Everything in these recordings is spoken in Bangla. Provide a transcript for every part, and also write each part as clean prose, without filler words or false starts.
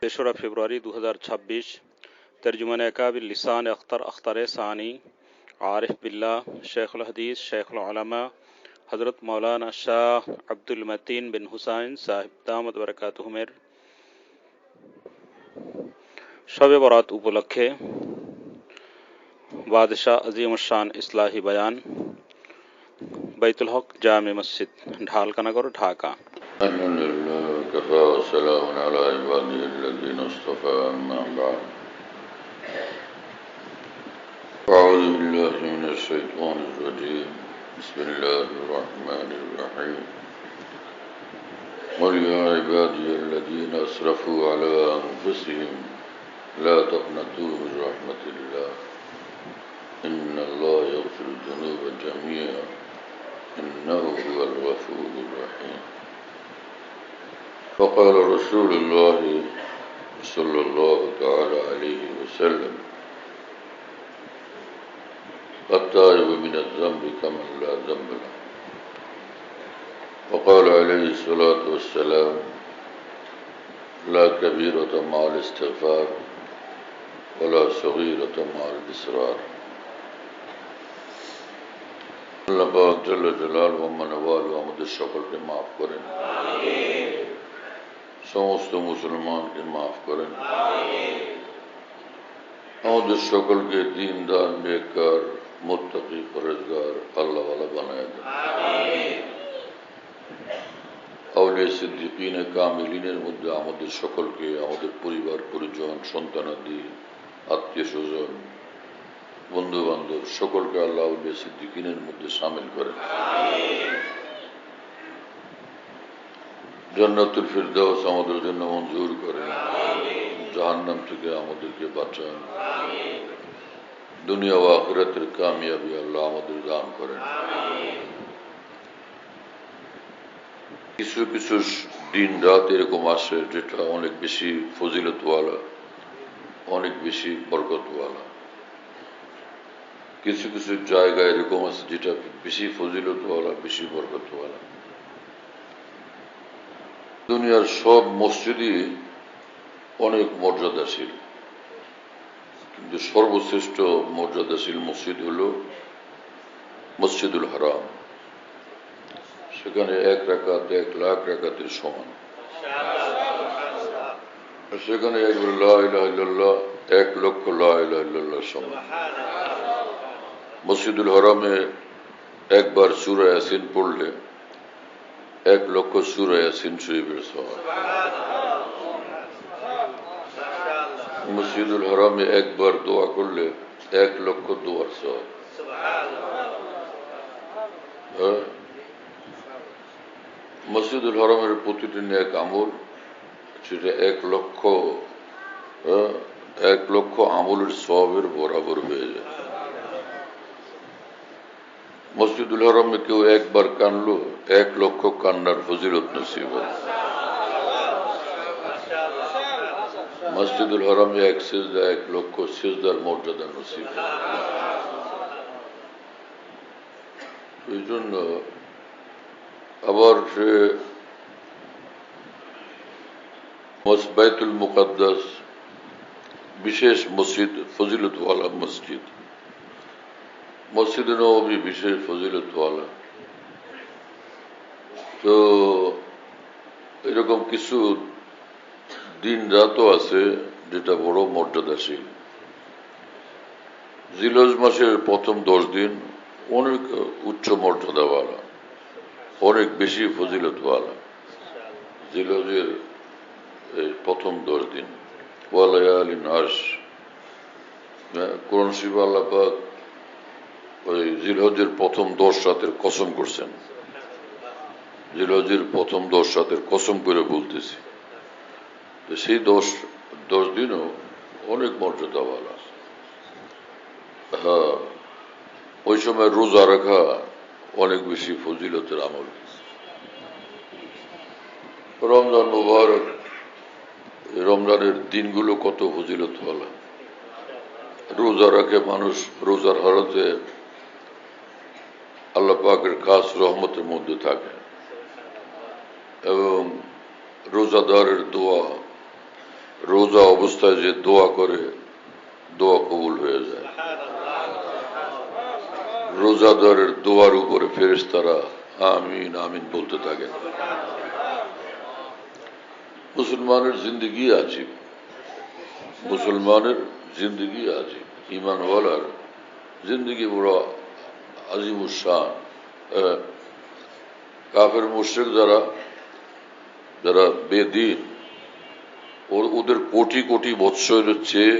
तेसरा फरवरी 2026 तर्जुमान अकाबिल लिसान अख्तर अख्तर सानी आरिफ बिल्ला शेखुल हदीस शेखुल उलमा हज़रत मौलाना शाह अब्दुल मतीन बिन हुसैन साहिब दामत बरकातुहुमेर शब बरात उपलक्षे बादशाह अजीम शान इस्लाही बयान बैतुल हक जामे मस्जिद ढालकानगर ढाका। قل يا عبادي الذين أسرفوا على أنفسهم لا تقنطوا من رحمة الله إن الله يغفر الذنوب جميعا إنه هو الغفور الرحيم. فقال رسول الله صلى الله تعالى عليه وسلم التائب من الذنب كمن لا ذنب له. وقال عليه الصلاة والسلام لا كبيرة مع الاستغفار ولا صغيرة مع الإصرار. আল্লাহ পাক জল্লে জালালুহু ওয়া আমাদের সকলকে মাফ করেন, সমস্ত মুসলমানকে মাফ করেন, আমাদের সকলকে দীনদার নেককার মুত্তাকি পরহেজগার আল্লাহওয়ালা বানায় দেন। আউলিয়া সিদ্দিকিন কামিলিনের মধ্যে আমাদের সকলকে, আমাদের পরিবার পরিজন সন্তানাদি আত্মীয় স্বজন বন্ধু বান্ধব সকলকে আল্লাহ আউলিয়া সিদ্দিকিনের মধ্যে শামিল করেন। জান্নাতুল ফিরদাউস আমাদের জন্য মঞ্জুর করেন, জাহান্নাম থেকে আমাদেরকে বাঁচান, দুনিয়া ও আখিরাতের কামিয়াবি আল্লাহ আমাদের দান করেন। কিছু কিছু দিন রাত এরকম আসে যেটা অনেক বেশি ফজিলতওয়ালা, অনেক বেশি বরকতওয়ালা। কিছু কিছু জায়গা এরকম আছে যেটা বেশি ফজিলতওয়ালা, বেশি বরকতওয়ালা। দুনিয়ার সব মসজিদই অনেক মর্যাদাশীল, কিন্তু সর্বশ্রেষ্ঠ মর্যাদাশীল মসজিদ হল মসজিদুল হারাম। সেখানে এক রাকাত 1,00,000 রাকাতের সমান। সেখানে একবার লা ইলাহা ইল্লাল্লাহ 1,00,000 লা ইলাহা ইল্লাল্লাহ সমান। মসজিদুল হারামে একবার সূরা ইয়াসিন পড়লে 1,00,000 সূরা ইয়াসিন শরীফের সওয়াব। মসজিদুল হারামে একবার দোয়া করলে 1,00,000 দোয়ার সওয়াব। মসজিদুল হারামের প্রতিটি নেক আমল সেটা 1,00,000 আমলের সওয়াবের বরাবর হয়ে যায়। মসজিদুল হারামে কেউ একবার কানলো 1,00,000 কান্নার ফজিলত নসিব হয়। মসজিদুল হারামে এক সিজদা 1,00,000 সিজদার মর্যাদা নসিব হয়। এই জন্য আবার সে বাইতুল মুকাদ্দাস বিশেষ মসজিদ, ফজিলতওয়ালা মসজিদ, মসজিদে নববী বিশেষ ফজিলতওয়ালা। তো এরকম কিছু দিন রাতও আছে যেটা বড় মর্যাদাশীল। জিলহজ মাসের প্রথম 10 দিন অনেক উচ্চ মর্যাদাওয়ালা, অনেক বেশি ফজিলতওয়ালা। জিলহজের প্রথম 10 দিন ওয়ালায়ালিন আশ, কোরআন শরীফে আল্লাহ পাক ওই জিলহজের প্রথম 10 রাতের কসম করছেন। জিলহজের প্রথম 10 রাতের কসম করে বলতেছি, সেই 10 দিনও অনেক মর্যাদাওয়ালা। হ্যাঁ, ওই সময় রোজা রাখা অনেক বেশি ফজিলতের আমল। রমজান মুবারক, রমজানের দিনগুলো কত ফজিলতওয়ালা। রোজা রাখে মানুষ, রোজার হালতে আল্লাহ পাকের খাস রহমতের মধ্যে থাকে এবং রোজাদারের দোয়া রোজা অবস্থায় যে দোয়া করে দোয়া কবুল হয়ে যায়। রোজাদারের দোয়ার উপরে ফেরেশতারা আমিন আমিন বলতে থাকেন। মুসলমানের জিন্দগি আজীব, মুসলমানের জিন্দগি আজীব, ইমানওয়ালার জিন্দগি বড় আজিমুশান। কাফের মুশরিক যারা যারা বেদিন, ওদের কোটি কোটি বৎসরের চেয়ে,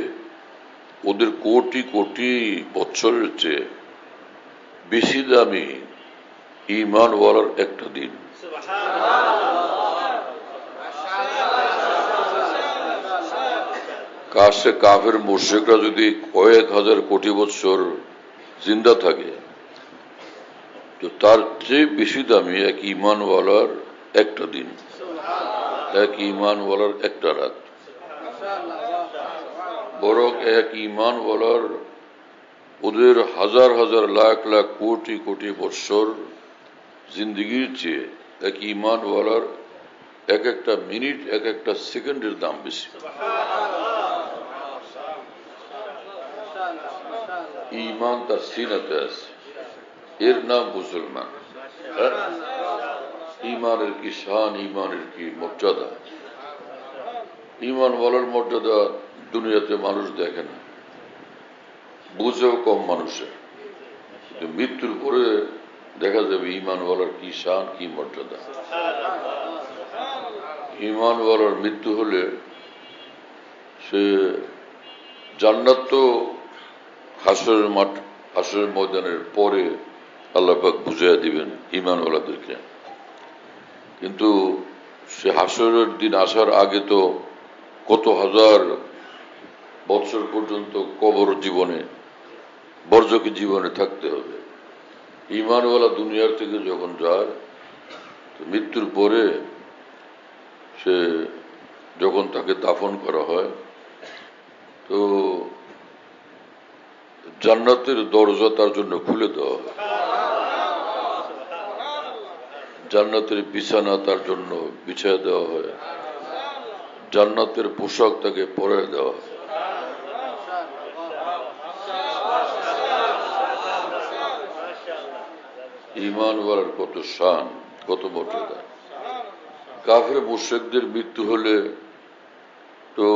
ওদের কোটি কোটি বৎসরের চেয়ে বেশি দামি ইমানওয়ালার একটা দিন। কাছে কাফের মুশরিকরা যদি কয়েক হাজার কোটি বৎসর জিন্দা থাকে, তো তার চেয়ে বেশি দামি এক ইমানওয়ালার একটা দিন, এক ইমানওয়ালার একটা রাত। বরং এক ইমানওয়ালার ওদের হাজার হাজার লাখ লাখ কোটি কোটি বৎসর জিন্দগির চেয়ে এক ইমানওয়ালার এক একটা মিনিট, এক একটা সেকেন্ডের দাম বেশি। ইমান তার সিনাতে আছে, এর নাম মুসলমান। ইমানের কি শান, ইমানের কি মর্যাদা! ইমানওয়ালার মর্যাদা দুনিয়াতে মানুষ দেখে না, বুঝেও কম মানুষের, কিন্তু মৃত্যুর পরে দেখা যাবে ইমানওয়ালার কি শান, কি মর্যাদা। ইমানওয়ালার মৃত্যু হলে সে জান্নাত তো হাসরের মাঠ, হাসরের ময়দানের পরে আল্লাহ পাক বুঝিয়ে দিবেন ইমানওয়ালাদেরকে, কিন্তু সে হাসরের দিন আসার আগে তো কত হাজার বৎসর পর্যন্ত কবর জীবনে, বর্জকি জীবনে থাকতে হবে। ইমানওয়ালা দুনিয়ার থেকে যখন যায়, তো মৃত্যুর পরে সে যখন তাকে দাফন করা হয়, তো জান্নাতের দরজা তার জন্য খুলে দেওয়া হয়, জান্নাতের বিছানা তার জন্য বিছিয়ে দেওয়া হয়, জান্নাতের পোশাক তাকে পরিয়ে দেওয়া হয়। ইমানওয়ালার কত শান, কত মর্যাদা! কাফের মুশরিকদের মৃত্যু হলে তো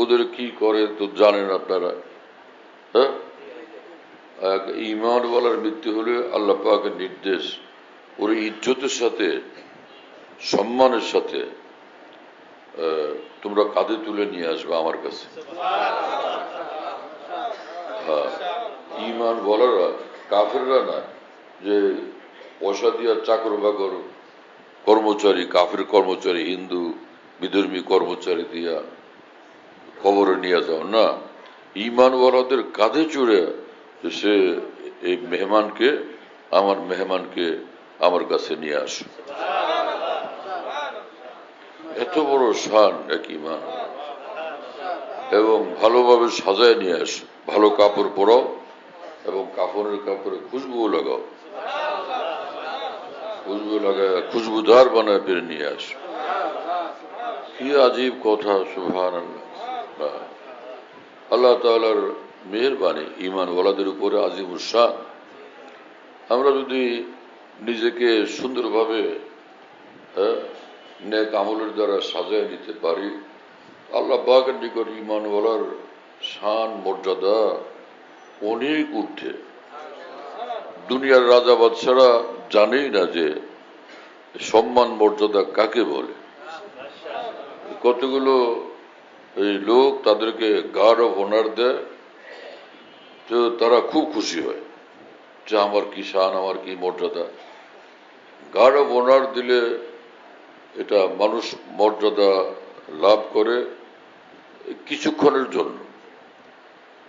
ওদের কি করে তো জানেন আপনারা। হ্যাঁ, ইমানওয়ালার মৃত্যু হলে আল্লাহ পাকের নির্দেশ, ওর ইজ্জতের সাথে, সম্মানের সাথে তোমরা কাঁধে তুলে নিয়ে আসবে আমার কাছে। হ্যাঁ, ইমানওয়ালারা, কাফেররা না, যে পয়সা দিয়া চাকর বাকর কর্মচারী, কাফের কর্মচারী, হিন্দু বিধর্মী কর্মচারী দিয়া কবরে নিয়ে যাও না, ইমানওয়ালাদের কাঁধে চড়ে সে এই মেহমানকে, আমার মেহমানকে আমার কাছে নিয়ে আসো। এত বড় শান এক ইমান। এবং ভালোভাবে সাজায় নিয়ে আসো, ভালো কাপড় পরাও এবং কাপড়ের কাপড়ে খুশবু লাগাও, খুশবু লাগায় খুশবুদার বানায় পেরে নিয়ে আসো। কি আজীব কথা! সুবহানাল্লাহ। আল্লাহ তাআলার মেহেরবানি ইমানওয়ালাদের উপরে আজিমুস শান। আমরা যদি নিজেকে সুন্দরভাবে নেক আমলের দ্বারা সাজায় নিতে পারি, আল্লাহ পাকের নিকট ইমানওয়ালার শান মর্যাদা অনেক ঊর্ধ্বে। দুনিয়ার রাজা বাদশারা জানেই না যে সম্মান মর্যাদা কাকে বলে। কতগুলো এই লোক তাদেরকে গার্ড অফ অনার দেয়, তো তারা খুব খুশি হয় যে আমার কি শান, আমার কি মর্যাদা। গার্ড অফ অনার দিলে এটা মানুষ মর্যাদা লাভ করে কিছুক্ষণের জন্য,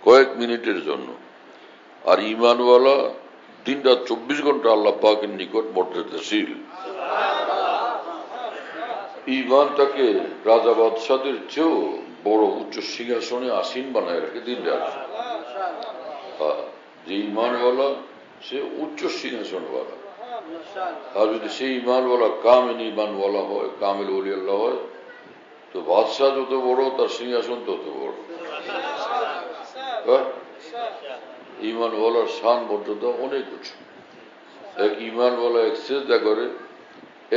কয়েক মিনিটের জন্য। আর ইমানওয়ালা দিনটা 24 ঘন্টা আল্লাহ পাকের নিকট মর্যাদাশীল। ইমান তাকে রাজা বাদশাদের চেয়েও বড় উচ্চ সিংহাসনে আসীন বানায় রাখে দিন রাত। যে ইমানওয়ালা সে উচ্চ সিংহাসনওয়ালা। আর যদি সেই ইমানওয়ালা কামেল ইমানওয়ালা হয়, কামেল ওলি আল্লাহ হয়, তো বাদশাহ যত বড় তার সিংহাসন তত বড়। হ্যাঁ, ইমানওয়ালার শান মর্যাদা অনেক উঁচু। এক ইমানওয়ালা এক সেজদা করে,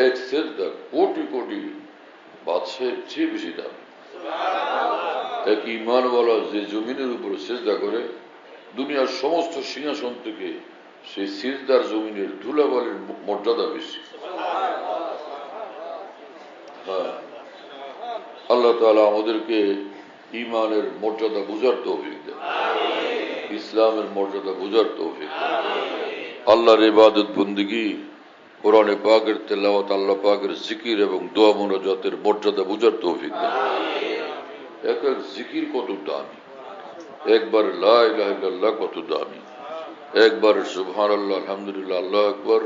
এক সেজদা কোটি কোটি বাদশাহের চেয়ে বেশি দাম। এক ইমানওয়ালা যে জমিনের উপরে সেজদা করে, দুনিয়ার সমস্ত সিংহাসন থেকে সেই সিজদার জমিনের ধুলাবালির মর্যাদা বেশি। হ্যাঁ, আল্লাহ তাআলা আমাদেরকে ইমানের মর্যাদা বুঝার তৌফিক দেন, ইসলামের মর্যাদা বুঝার তৌফিক দেন। আল্লাহর ইবাদত বন্দেগী, কোরআনে পাকের তেলাওয়াত, আল্লাহ পাকের জিকির এবং দোয়া মুনাজাতের মর্যাদা বুঝার তৌফিক দেন। এক এক জিকির কত দামি, একবার লা ইলাহা ইল্লাল্লাহ কত দামি, একবার সুবহানাল্লাহ আলহামদুলিল্লাহ আল্লাহু আকবার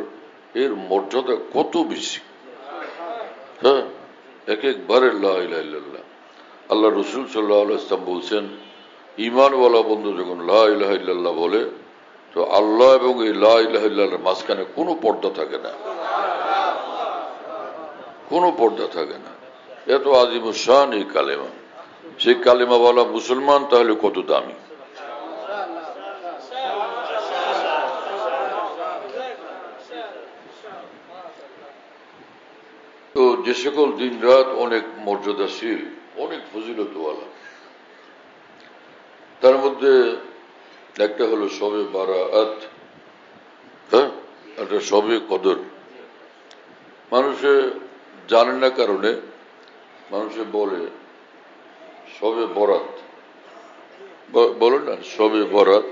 এর মর্যাদা কত বেশি। হ্যাঁ, এক একবারের লা ইলাহা ইল্লাল্লাহ। আল্লাহ রসুল সাল্লাল্লাহু আলাইহি ওয়াসাল্লাম বলছেন, ঈমানওয়ালা বন্ধু যখন লা ইলাহা ইল্লাল্লাহ বলে, তো আল্লাহ এবং এই লা ইলাহা ইল্লাল্লাহর মাঝখানে কোনো পর্দা থাকে না, কোনো পর্দা থাকে না। এত আজিমুশান এই কালেমা। সেই কালেমাওয়ালা মুসলমান তাহলে কত দামি। তো যে সকল দিন রাত অনেক মর্যাদাশীল, অনেক ফজিলতওয়ালা, তার মধ্যে একটা হলো শবে বারাআত। হ্যাঁ, একটা শবে কদর। মানুষে জানে না কারণে মানুষে বলে শবে বরাত, বলে না শবে বরাত,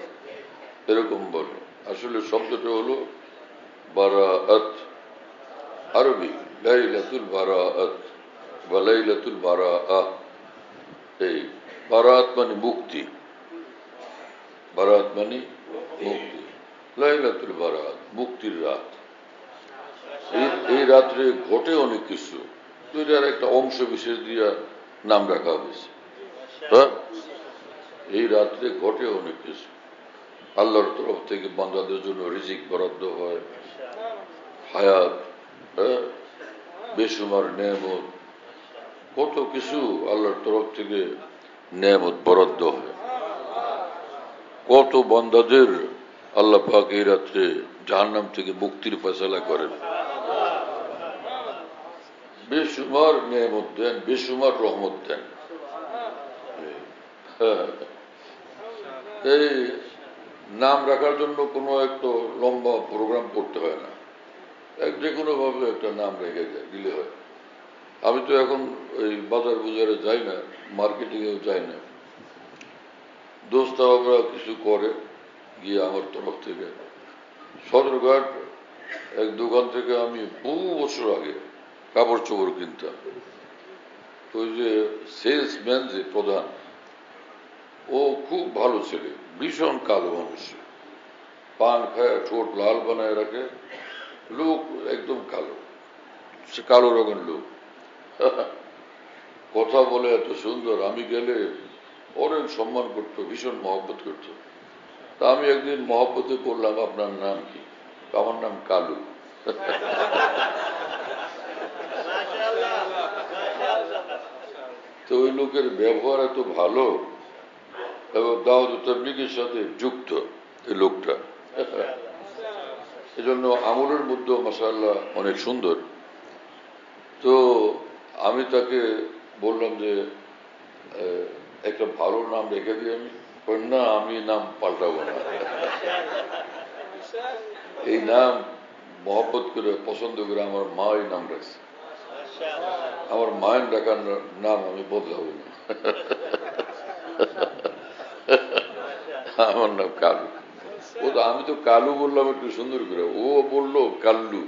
এরকম বলে। আসলে শব্দটা হলো বারাআত, আরবি লাইলাতুল বারাআত বা লাইলাতুল বারাআ। এই বারাআত মানে মুক্তি, বারাত মানে মুক্তি, লাইলাতুল বারাত মুক্তির রাত। এই রাত্রে ঘটে অনেক কিছু, এটার একটা অংশ বিশেষ দিয়া নাম রাখা হয়েছে। হ্যাঁ, এই রাত্রে ঘটে অনেক কিছু। আল্লাহর তরফ থেকে বান্দাদের জন্য রিজিক বরাদ্দ হয়, হায়াত, হ্যাঁ, বেসুমার নেয়ামত, কত কিছু আল্লাহর তরফ থেকে নেয়ামত বরাদ্দ হয়। কত বান্দাদের আল্লাহ পাক এই রাত্রে জাহান্নাম থেকে মুক্তির ফয়সালা করেন। বেসুমার নেয়ামত দেন, বেসুমার রহমত দেন। এই নাম রাখার জন্য কোনো একটা লম্বা প্রোগ্রাম করতে হয় না, যে কোনো ভাবে একটা নাম রেখে দিলে হয়। আমি তো এখন ওই বাজার বাজারে যাই না, মার্কেটিংয়েও যাই না। দোস্ত আমরা কিছু করে গিয়ে আমার তরফ থেকে সদরঘাট এক দোকান থেকে আমি বহু বছর আগে কাপড় চোপড় কিনতাম। তো ওই যে সেলসম্যান যে প্রধান, ও খুব ভালো ছেলে, ভীষণ কালো মানুষ, পান খায় ঠোঁট লাল বানায় রাখে, লোক একদম কালো, সে কালো রঙের লোক। কথা বলে এত সুন্দর, আমি গেলে অনেক সম্মান করতো, ভীষণ মহব্বত করতো। তা আমি একদিন মহব্বতে করলাম, আপনার নাম কি? আমার নাম কালু। তো ওই লোকের ব্যবহার এত ভালো এবং দাওয়াত তাবলীগের সাথে যুক্ত এই লোকটা, এজন্য আমলের মধ্যে মাশাআল্লাহ অনেক সুন্দর। তো আমি তাকে বললাম যে একটা ভালো নাম রেখে দিই। আমি না, আমি নাম পাল্টাবো না, এই নাম মহব্বত করে পছন্দ করে আমার মা এই নাম রাখছে, আমার মায়ের ডাকার নাম আমি বদলাবো না। আমার নাম কালু। ও তো, আমি তো কালু বললাম একটু সুন্দর করে, ও বললো কাল্লু।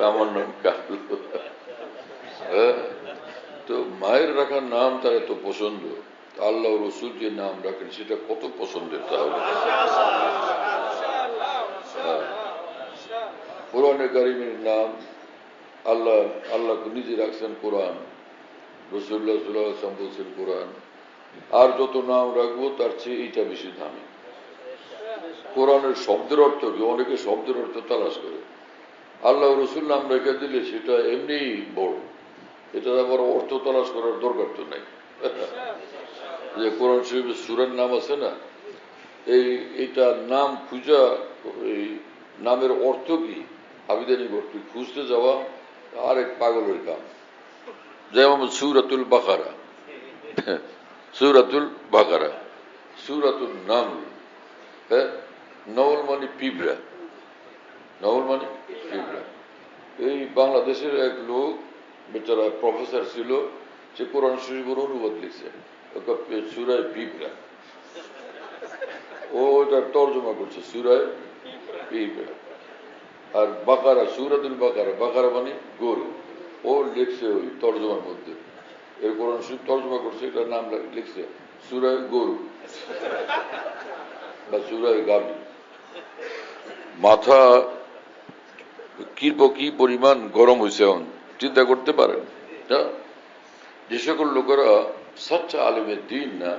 আমার নাম কালু। তো মায়ের রাখার নাম তার এত পছন্দ, আল্লাহ রসুল যে নাম রাখেন সেটা কত পছন্দের। তাহলে কোরআনে কারিমের নাম আল্লাহ নিজে রাখছেন কোরআন, রাসূলুল্লাহ সাল্লাল্লাহু আলাইহি ওয়াসাল্লাম বলছেন কোরআন। আর যত নাম রাখবো তার চেয়ে এইটা বেশি দামি। কোরআনের শব্দের অর্থ কি? অনেকে শব্দের অর্থ তালাশ করে। আল্লাহ রসুল নাম রেখে দিলে সেটা এমনি বড়, এটার আবার অর্থ তালাশ করার দরকার তো নাই। যে কোরআন শরীফের সূরার নাম আছে না, এইটা নাম খুঁজা, এই নামের অর্থ কি, আবিধানিক অর্থ খুঁজতে যাওয়া আরেক পাগলের কাম। যেমন সূরাতুল বাকারা, সূরাতুল বাকারা, সূরাতুল নামল, হ্যাঁ, নওল মানে পিঁপড়া, নওল মানে পিঁপড়া। এই বাংলাদেশের এক লোক বেচারা প্রফেসর ছিল, সে কোরআন শরীফের অনুবাদ লিখছে সূরায় পিঁপড়া। ও ওটার তর্জমা করছে সূরায় পিঁপড়া। আর বাকারা, সূরাতুল বাকারা, বাকারা মানে গরু, ও লিখছে ওই তর্জমার মধ্যে, এর কোরআন শরীফ তর্জমা করছে, এটার নাম লিখছে সূরায় গরু বা সূরায় গাভী। মাথা কি পরিমাণ গরম হয়েছে এখন চিন্তা করতে পারেন। যে সকল লোকেরা সচ্চা আলেমের দিন না,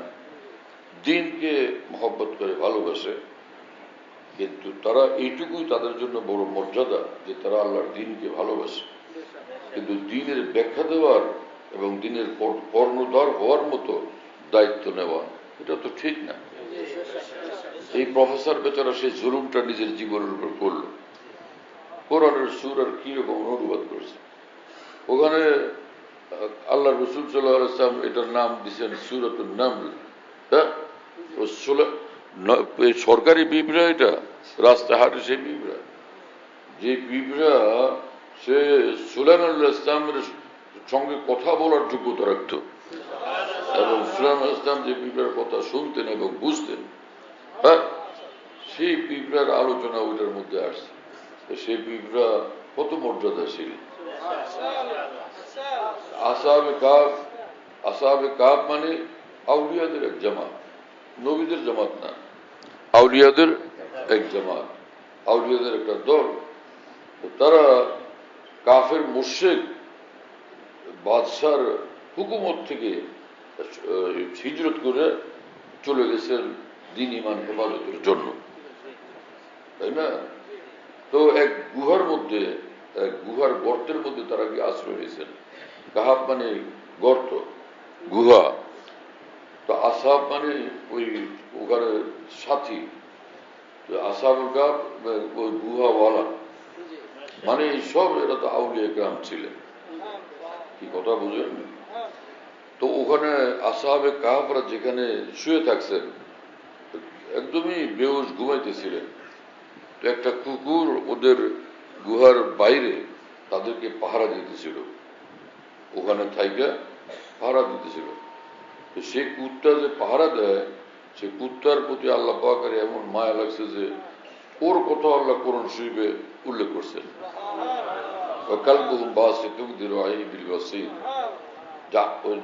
দিনকে মহব্বত করে ভালোবাসে, কিন্তু তারা এইটুকুই তাদের জন্য বড় মর্যাদা যে তারা আল্লাহর দিনকে ভালোবাসে, কিন্তু দিনের ব্যাখ্যা দেওয়ার এবং দিনের কর্ণধার হওয়ার মতো দায়িত্ব নেওয়া এটা তো ঠিক না। এই প্রফেসর বেচারা সেই জুলুমটা নিজের জীবনের উপর করল। কোরআনের সূরার কিরকম অনুবাদ করছে, ওখানে আল্লাহ রসুল সাল্লাল্লাহু আলাইহি ওয়াসাল্লাম এটার নাম দিচ্ছেন সূরাতুন নামল। হ্যাঁ, সরকারি পিঁপড়া, এটা রাস্তাঘাটে সেই পিঁপড়া, যে পিঁপড়া সে সুলাইমান আলাইহিস সালামের সঙ্গে কথা বলার যোগ্যতা রাখত, এবং সুলাইমান আলাইহিস সালাম যে পিঁপড়ার কথা শুনতেন এবং বুঝতেন, হ্যাঁ, সেই পিঁপড়ার আলোচনা ওইটার মধ্যে আসছে। সেই পিঁপড়া কত মর্যাদাশীল। আসহাবে কাহফ মানে আউলিয়াদের এক জামাত, নবীদের জামাত না, আউলিয়াদের এক জামাত, আউলিয়াদের একটা দল। তারা কাফের মুশরিক বাদশার হুকুমত থেকে হিজরত করে চলে গেছেন দ্বীন ঈমান হেফাজতের জন্য, তাই না? তো এক গুহার মধ্যে, এক গুহার গর্তের মধ্যে তারা গিয়ে আশ্রয় নিয়েছেন। কাহাব মানে গর্ত, গুহা। তো আসহাব মানে ওই ওখানে সাথী, আসহাবুল কাহফ ওই গুহাওয়ালা, মানে সব এরা তো আউলিয়া কেরাম ছিলেন। কি কথা বুঝলেন? তো ওখানে আসহাবে কাহফরা যেখানে শুয়ে থাকছেন, একদমই বেহুশ ঘুমাইতেছিলেন। তো একটা কুকুর ওদের গুহার বাইরে তাদেরকে পাহারা দিতেছিল, ওখানে থাইকা পাহারা দিতেছিল। তো সেই কুত্তা যে পাহারা দেয়, সে কুত্তার প্রতি আল্লাহ পাকের এমন মায়া লাগছে যে ওর কথা আল্লাহ কোরআন শরীফে উল্লেখ করছেন,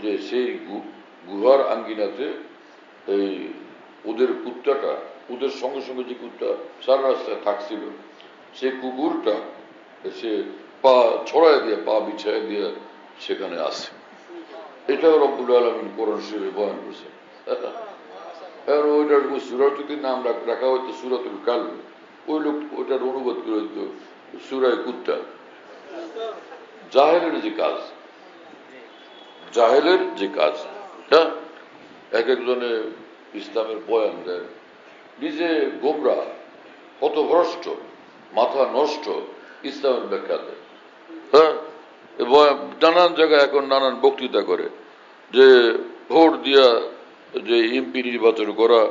যে সেই গুহার আঙ্গিনাতে এই ওদের কুত্তাটা, ওদের সঙ্গে সঙ্গে যে কুত্তা সারা রাস্তায় থাকছিল, সে কুকুরটা সে পা ছড়ায় দিয়ে, পা বিছায় দিয়ে সেখানে আসে। এটাও রব্বুল আলামিন কোরআন শরীফে বয়ান করছেন। ওইটার সূরা যদি নাম রাখা হয়তো সূরাতুল কালব, ওই লোক ওইটার অনুবাদ করে দিত সূরায়ে কুত্তা। জাহেলের যে কাজ, জাহেলের যে কাজ, হ্যাঁ, এক একজনে ইসলামের বয়ান দেয়, নিজে গোমরা, পথভ্রষ্ট, মাথা নষ্ট, ইসলামের ব্যাখ্যা দেয়। হ্যাঁ, নানান জায়গায় এখন নানান বক্তৃতা করে যে ভোট দিয়া যে এমপি নির্বাচন করা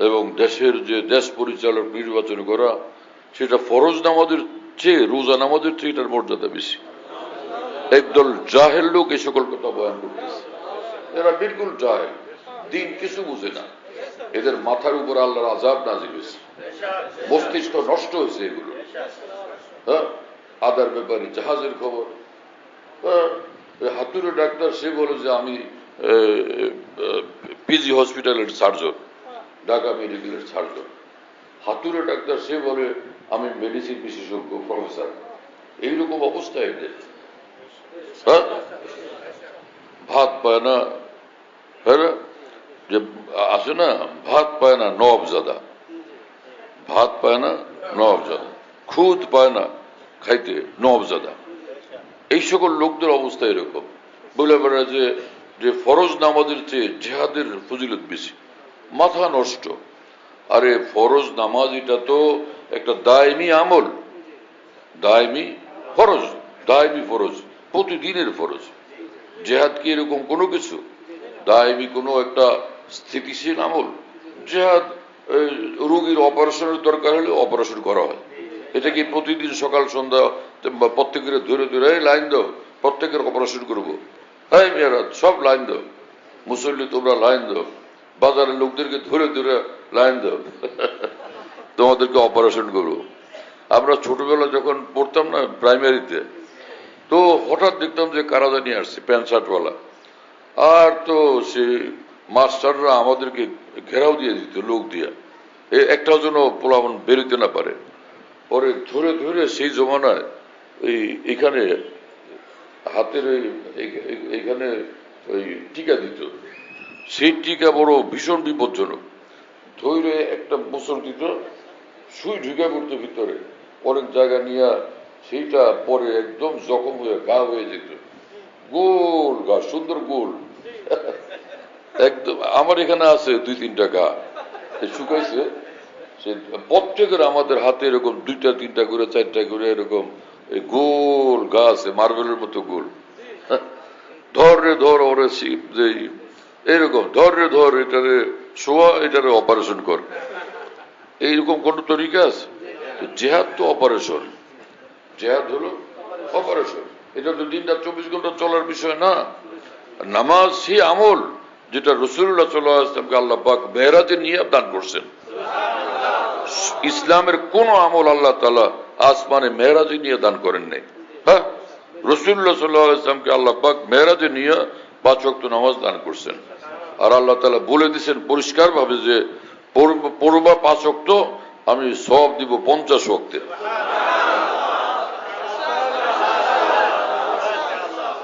এবং দেশের যে দেশ পরিচালক নির্বাচন করা, সেটা ফরজ নামাজের চেয়ে, রোজা নামাজের চেয়ে এটার মর্যাদা বেশি। একদল জাহেল লোক এই সকল কথা বয়ান করতেছে। এরা বিলকুল জাহেল, দিন কিছু বুঝে না, এদের মাথার উপর আল্লাহর আযাব নাযিল হয়েছে, মস্তিষ্ক নষ্ট হয়েছে এগুলো। হ্যাঁ, আদার ব্যাপারে জাহাজের খবর। হাতুড়ে ডাক্তার সে বলে যে আমি পিজি হসপিটালের সার্জন, ঢাকা মেডিকেলের সার্জন। হাতুড়ে ডাক্তার সে বলে আমি মেডিসিন বিশেষজ্ঞ, প্রফেসর। এইরকম অবস্থা এদের। হ্যাঁ, ভাত পায় না, হ্যাঁ, যে আসে না, ভাত পায় না নওয়াবজাদা, ভাত পায় না নওয়াবজাদা, খুদ পায় না খাইতে নওয়াবজাদা। এই সকল লোকদের অবস্থা এরকম। বলে বেড়ায় যে ফরজ নামাজের চেয়ে জেহাদের ফজিলত বেশি। মাথা নষ্ট। আরে ফরজ নামাজ এটা তো একটা দায়মি আমল, দায়মি ফরজ, দায়মি ফরজ, প্রতিদিনের ফরজ। জেহাদ কি এরকম কোনো কিছু? দায়মি কোনো একটা স্থিতিশীল আমল। জেহাদ রোগীর অপারেশনের দরকার হলে অপারেশন করা হয়। এটা কি প্রতিদিন সকাল সন্ধ্যা প্রত্যেকের ধরে ধরে লাইন দাও, প্রত্যেকের অপারেশন করবো? হ্যাঁ মেয়েরা সব লাইন দাও, মুসল্লি তোমরা লাইন দাও, বাজারের লোকদেরকে ধরে ধরে লাইন দাও, তোমাদেরকে অপারেশন করবো। আমরা ছোটবেলা যখন পড়তাম না প্রাইমারিতে, তো হঠাৎ দেখতাম যে কারা জানি আসছে প্যান্ট শার্টওয়ালা, আর তো সে মাস্টাররা আমাদেরকে ঘেরাও দিয়ে দিত লোক দিয়া, একটাও যেন পোলাপন বেরোতে না পারে। পরে ধরে ধরে সেই জমানায় এখানে হাতের এখানে ওই টিকা দিত, সেই টিকা বড় ভীষণ বিপজ্জনক। ধরে একটা বছর দিত, সুই ঢুকে পড়তো ভিতরে, অনেক জায়গা নিয়ে সেইটা পরে একদম জখম হয়ে গা হয়ে যেত, গোল গা, সুন্দর গোল একদম। আমার এখানে আছে 2-3টা গা শুকাইছে, সে প্রত্যেকের আমাদের হাতে এরকম 2-3টা করে 4টা করে এরকম গোল গা আছে, মার্বেলের মতো গোল। ধরে ধর ওরে এইরকম ধরে ধর, এটারে শোয়া, এটারে অপারেশন কর, এইরকম কোন তরিকা আছে? জেহাদ তো অপারেশন, জেহাদ হলো অপারেশন। এটা তো দিনটা 24 ঘন্টা চলার বিষয় না। নামাজ সেই আমল যেটা রাসূলুল্লাহ সাল্লাল্লাহু আলাইহি ওয়াসাল্লামকে আল্লাহ পাক মেরাজে নিয়ে দান করছেন। ইসলামের কোন আমল আল্লাহ তাআলা আসমানে মেরাজে নিয়ে দান করেন নাই। হ্যাঁ, রাসূলুল্লাহ সাল্লাল্লাহু আলাইহি ওয়াসাল্লামকে আল্লাহ পাক মেরাজে নিয়ে 5 ওয়াক্ত নামাজ দান করছেন। আর আল্লাহ তাআলা বলে দিয়েছেন পরিষ্কার ভাবে যে পড়বা 5 ওয়াক্ত, আমি সওয়াব দিব 50 ওয়াক্তের।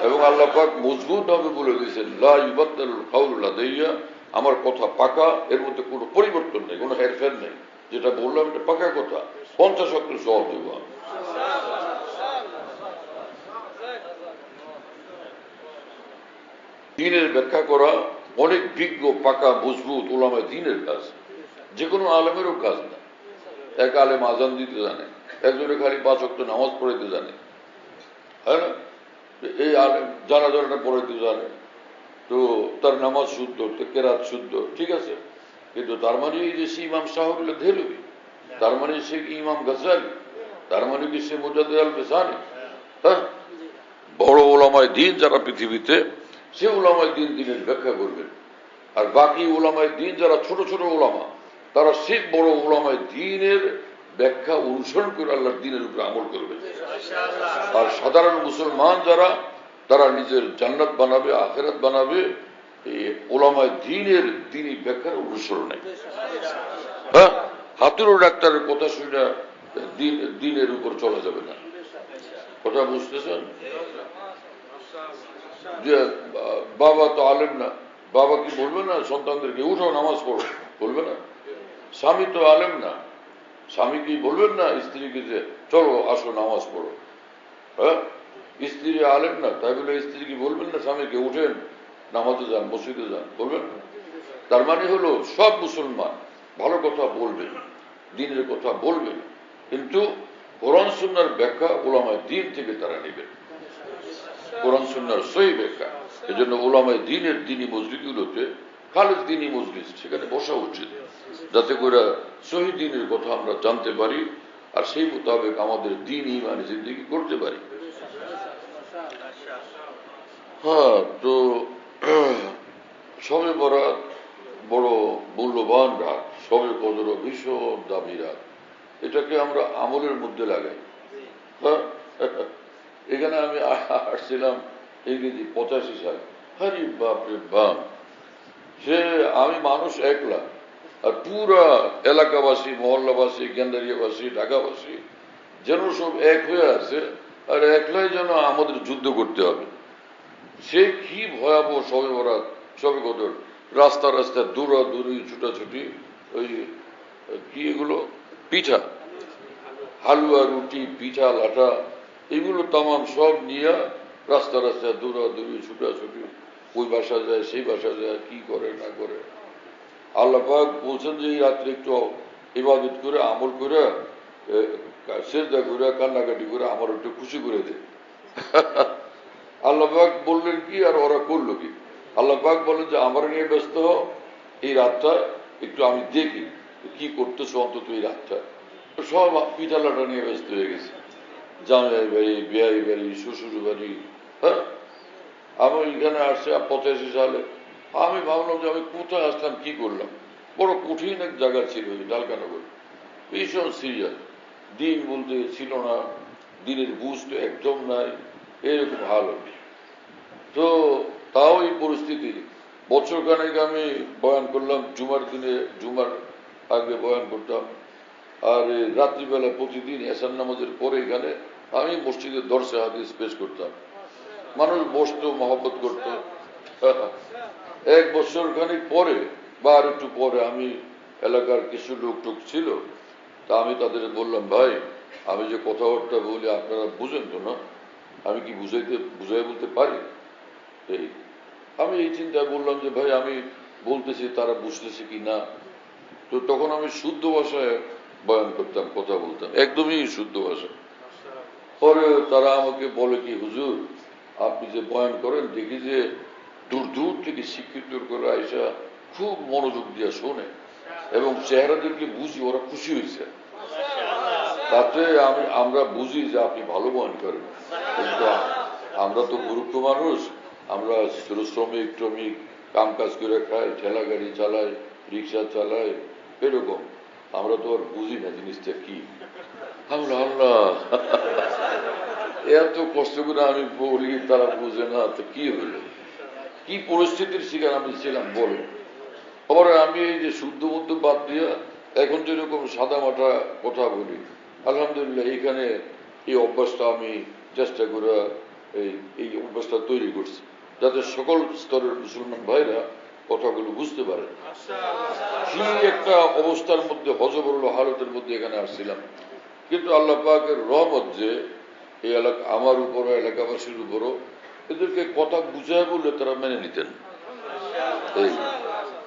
এবং আল্লাহ পাক মজবুত ভাবে বলে দিয়েছেন লা ইউবাদদালুল কাউলু লাদাইয়া, আমার কথা পাকা, এর মধ্যে কোনো পরিবর্তন নেই, কোনো হেরফের নেই, যেটা বললাম এটা পাকা কথা, 50 ওয়াক্তের সওয়াব দেব। দ্বীনের ব্যাখ্যা করা অনেক বিজ্ঞ পাকা মজবুত উলামায়ে দ্বীনের কাজ, যে কোনো আলেমেরও কাজ না। এক আলেম আজান দিতে জানে, একজনে খালি 5 ওয়াক্ত নামাজ পড়াইতে জানে, হ্যাঁ না? এই আলেম জানাজাটা পড়াইতে জানে, তো তার নামাজ শুদ্ধ, কেরাত শুদ্ধ, ঠিক আছে। কিন্তু তার মানে এই যে সে ইমাম সাহেবুল্লাহ দেহলভী, তার মানে সে ইমাম গাজ্জালী, তার মানে কি সে মুজাদ্দিদ আল ফিসানি? হ্যাঁ, বড় উলামায়ে দ্বীন যারা পৃথিবীতে, সে উলামায়ে দ্বীন দ্বীনের ব্যাখ্যা করবেন। আর বাকি উলামায়ে দ্বীন যারা ছোট ছোট উলামা, তারা সে বড় উলামায়ে দ্বীনের ব্যাখ্যা অনুসরণ করে আল্লাহর দ্বীনের উপরে আমল করবে। আর সাধারণ মুসলমান যারা, তারা নিজের জান্নাত বানাবে, আখিরাত বানাবে এই উলামায়ে দ্বীনের দ্বীনী ব্যাখ্যার অনুসরণে। হ্যাঁ, হাতুড়ু ডাক্তারের কথা শুনে দ্বীনের উপর চলা যাবে না। কথা বুঝতেছেন? যে বাবা তো আলেম না, বাবা কি বলবে না সন্তানদেরকে উঠো নামাজ পড়ো? বলবে না। স্বামী তো আলেম না, স্বামী কি বলবেন না স্ত্রীকে যে চলো আসো নামাজ পড়ো? হ্যাঁ, স্ত্রী আলেম না, তাই বলে স্ত্রী কি বলবেন না স্বামীকে উঠেন নামাজে যান, মসজিদে যান? বলবেন। তার মানে হলো সব মুসলমান ভালো কথা বলবেন, দ্বীনের কথা বলবেন, কিন্তু কোরআন সুন্নাহর ব্যাখ্যা উলামায়ে দ্বীন থেকে তারা নেবেন, কোরআন সুন্নাহর সহি ব্যাখ্যা। এজন্য উলামায়ে দ্বীনের দ্বীনী মজলিসগুলোতে, খালেদ দ্বীনী মজলিস, সেখানে বসা উচিত, যাতে করে সহি দ্বীনের কথা আমরা জানতে পারি আর সেই মোতাবেক আমাদের দ্বীন ঈমানি জিন্দেগি করতে পারি। হ্যাঁ, তো শবে বরাত বড় মূল্যবান রাত, শবে কদর ভীষণ দামি রাত, এটাকে আমরা আমলের মধ্যে লাগাই। হ্যাঁ, এখানে আমি আসছিলাম ইংরেজি 85 সাল। আরে বাপরে বাপ, সে আমি মানুষ একলা, আর পুরা এলাকাবাসী, মহল্লাবাসী, গেন্দারিয়াবাসী, ঢাকাবাসী যেন সব এক হয়ে আছে, আর একলাই যেন আমাদের যুদ্ধ করতে হবে। সে কি ভয়াবহ শবে বরাত, শবে কদর, রাস্তা রাস্তায় দৌড়াদৌড়ি, ছুটাছুটি, ওই কি এগুলো পিঠা, হালুয়া, রুটি, পিঠা, লাঠা, এগুলো তামাম সব নিয়ে রাস্তা রাস্তায় দৌড়াদৌড়ি ছুটাছুটি, ওই বাসা যায় সেই বাসা যায়, কি করে না করে। আল্লাহ পাক বলছেন যে এই রাত্রে একটু ইবাদত করে আমল করে সেজদা করে কান্নাকাটি করে আমার একটু খুশি করে দে। আল্লাহ পাক বললেন কি আর ওরা করলো কি? আল্লাহ পাক বলেন যে আমার নিয়ে ব্যস্ত হও, এই রাতটা একটু আমি দেখি কি করতেছো অন্তত এই রাতটা। সব পিঠালাটা নিয়ে ব্যস্ত হয়ে গেছে, জামাই বাড়ি, বিয়াই বাড়ি, শ্বশুর বাড়ি। হ্যাঁ, আমি এখানে আসছি 85 সালে। আমি ভাবলাম যে আমি কোথায় আসলাম, কি করলাম। বড় কঠিন এক জায়গা ছিল ডালকানগর, ভীষণ সিরিয়াস। দিন বলতে ছিল না, দিনের বুঝ তো একদম নাই, এরকম হাল। তো তাও এই পরিস্থিতি বছর খানেক আমি বয়ান করলাম, জুমার দিনে, জুমার আগে বয়ান করতাম। আর রাত্রিবেলা প্রতিদিন এশার নামাজের পরে এখানে আমি মসজিদে দর্শে হাদিস পেশ করতাম। মানুষ বসতো, মহব্বত করত। এক বছর খানিক পরে বা আর একটু পরে আমি এলাকার কিছু লোক টোক ছিল, তা আমি তাদের বললাম, ভাই আমি যে কথাবার্তা বলি আপনারা বুঝেন তো না? আমি কি বুঝাই বলতে পারি? এই আমি এই চিন্তায় বললাম যে ভাই আমি বলতেছি তারা বুঝতেছে কি না। তো তখন আমি শুদ্ধ ভাষায় বয়ান করতাম, কথা বলতাম একদমই শুদ্ধ ভাষায়। পরে তারা আমাকে বলে কি, হুজুর আপনি যে বয়ান করেন দেখি যে দূর দূর থেকে শিক্ষিত করে আইসা খুব মনোযোগ দিয়ে শোনে, এবং চেহারা দেখলে বুঝি ওরা খুশি হয়েছে। তাতে আমরা বুঝি যে আপনি ভালো বয়ান করেন। কিন্তু আমরা তো মূর্খ মানুষ, আমরা শ্রমিক ট্রমিক কাম কাজ করে খাই, ঠেলা গাড়ি চালাই, রিক্সা চালাই, এরকম। আমরা তো আর বুঝি না জিনিসটা কি। আল্লাহ আল্লাহ, এত কষ্ট করে আমি বলি, তারা বুঝে না, তো কি হলো, কি পরিস্থিতির শিকার আমি ছিলাম বলে। পরে আমি এই যে শুদ্ধ মধ্য বাদ দিয়ে এখন যেরকম সাদা মাটা কথা বলি, আলহামদুলিল্লাহ এখানে এই অভ্যাসটা আমি চেষ্টা করে এই অভ্যাসটা তৈরি করছি, যাতে সকল স্তরের মুসলমান ভাইরা কথাগুলো বুঝতে পারে। কি একটা অবস্থার মধ্যে, হযবরল হালতের মধ্যে এখানে আসছিলাম। কিন্তু আল্লাহ পাকের রহমত যে এই এলাকা আমার উপরও, এলাকাবাসীর উপরও, এদেরকে কথা বুঝায় বললে তারা মেনে নিতেন। এই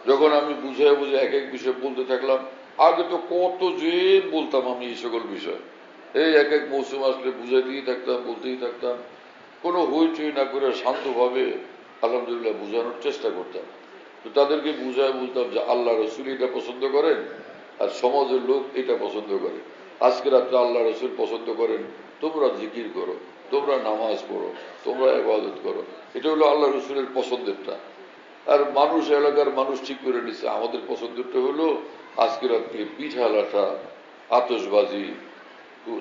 যখন আমি বুঝায় বুঝে এক এক বিষয় বলতে থাকলাম, আগে তো কত যে বলতাম আমি এই সকল বিষয়, এই এক এক মৌসুম আসলে বুঝাইতেই থাকতাম, বলতেই থাকতাম, কোনো হইচই না করে শান্তভাবে আলহামদুলিল্লাহ বোঝানোর চেষ্টা করতাম। তো তাদেরকে বুঝায় বলতাম যে আল্লাহ রসুল এটা পছন্দ করেন, আর সমাজের লোক এটা পছন্দ করে। আজকে রাত্রে আল্লাহ রসুল পছন্দ করেন, তোমরা জিকির করো, তোমরা নামাজ পড়ো, তোমরা ইবাদত করো, এটা হলো আল্লাহ রসুলের পছন্দেরটা। আর মানুষ, এলাকার মানুষ ঠিক করে নিচ্ছে আমাদের পছন্দেরটা হলো আজকে রাত্রে পিঠা লাঠা, আতশবাজি,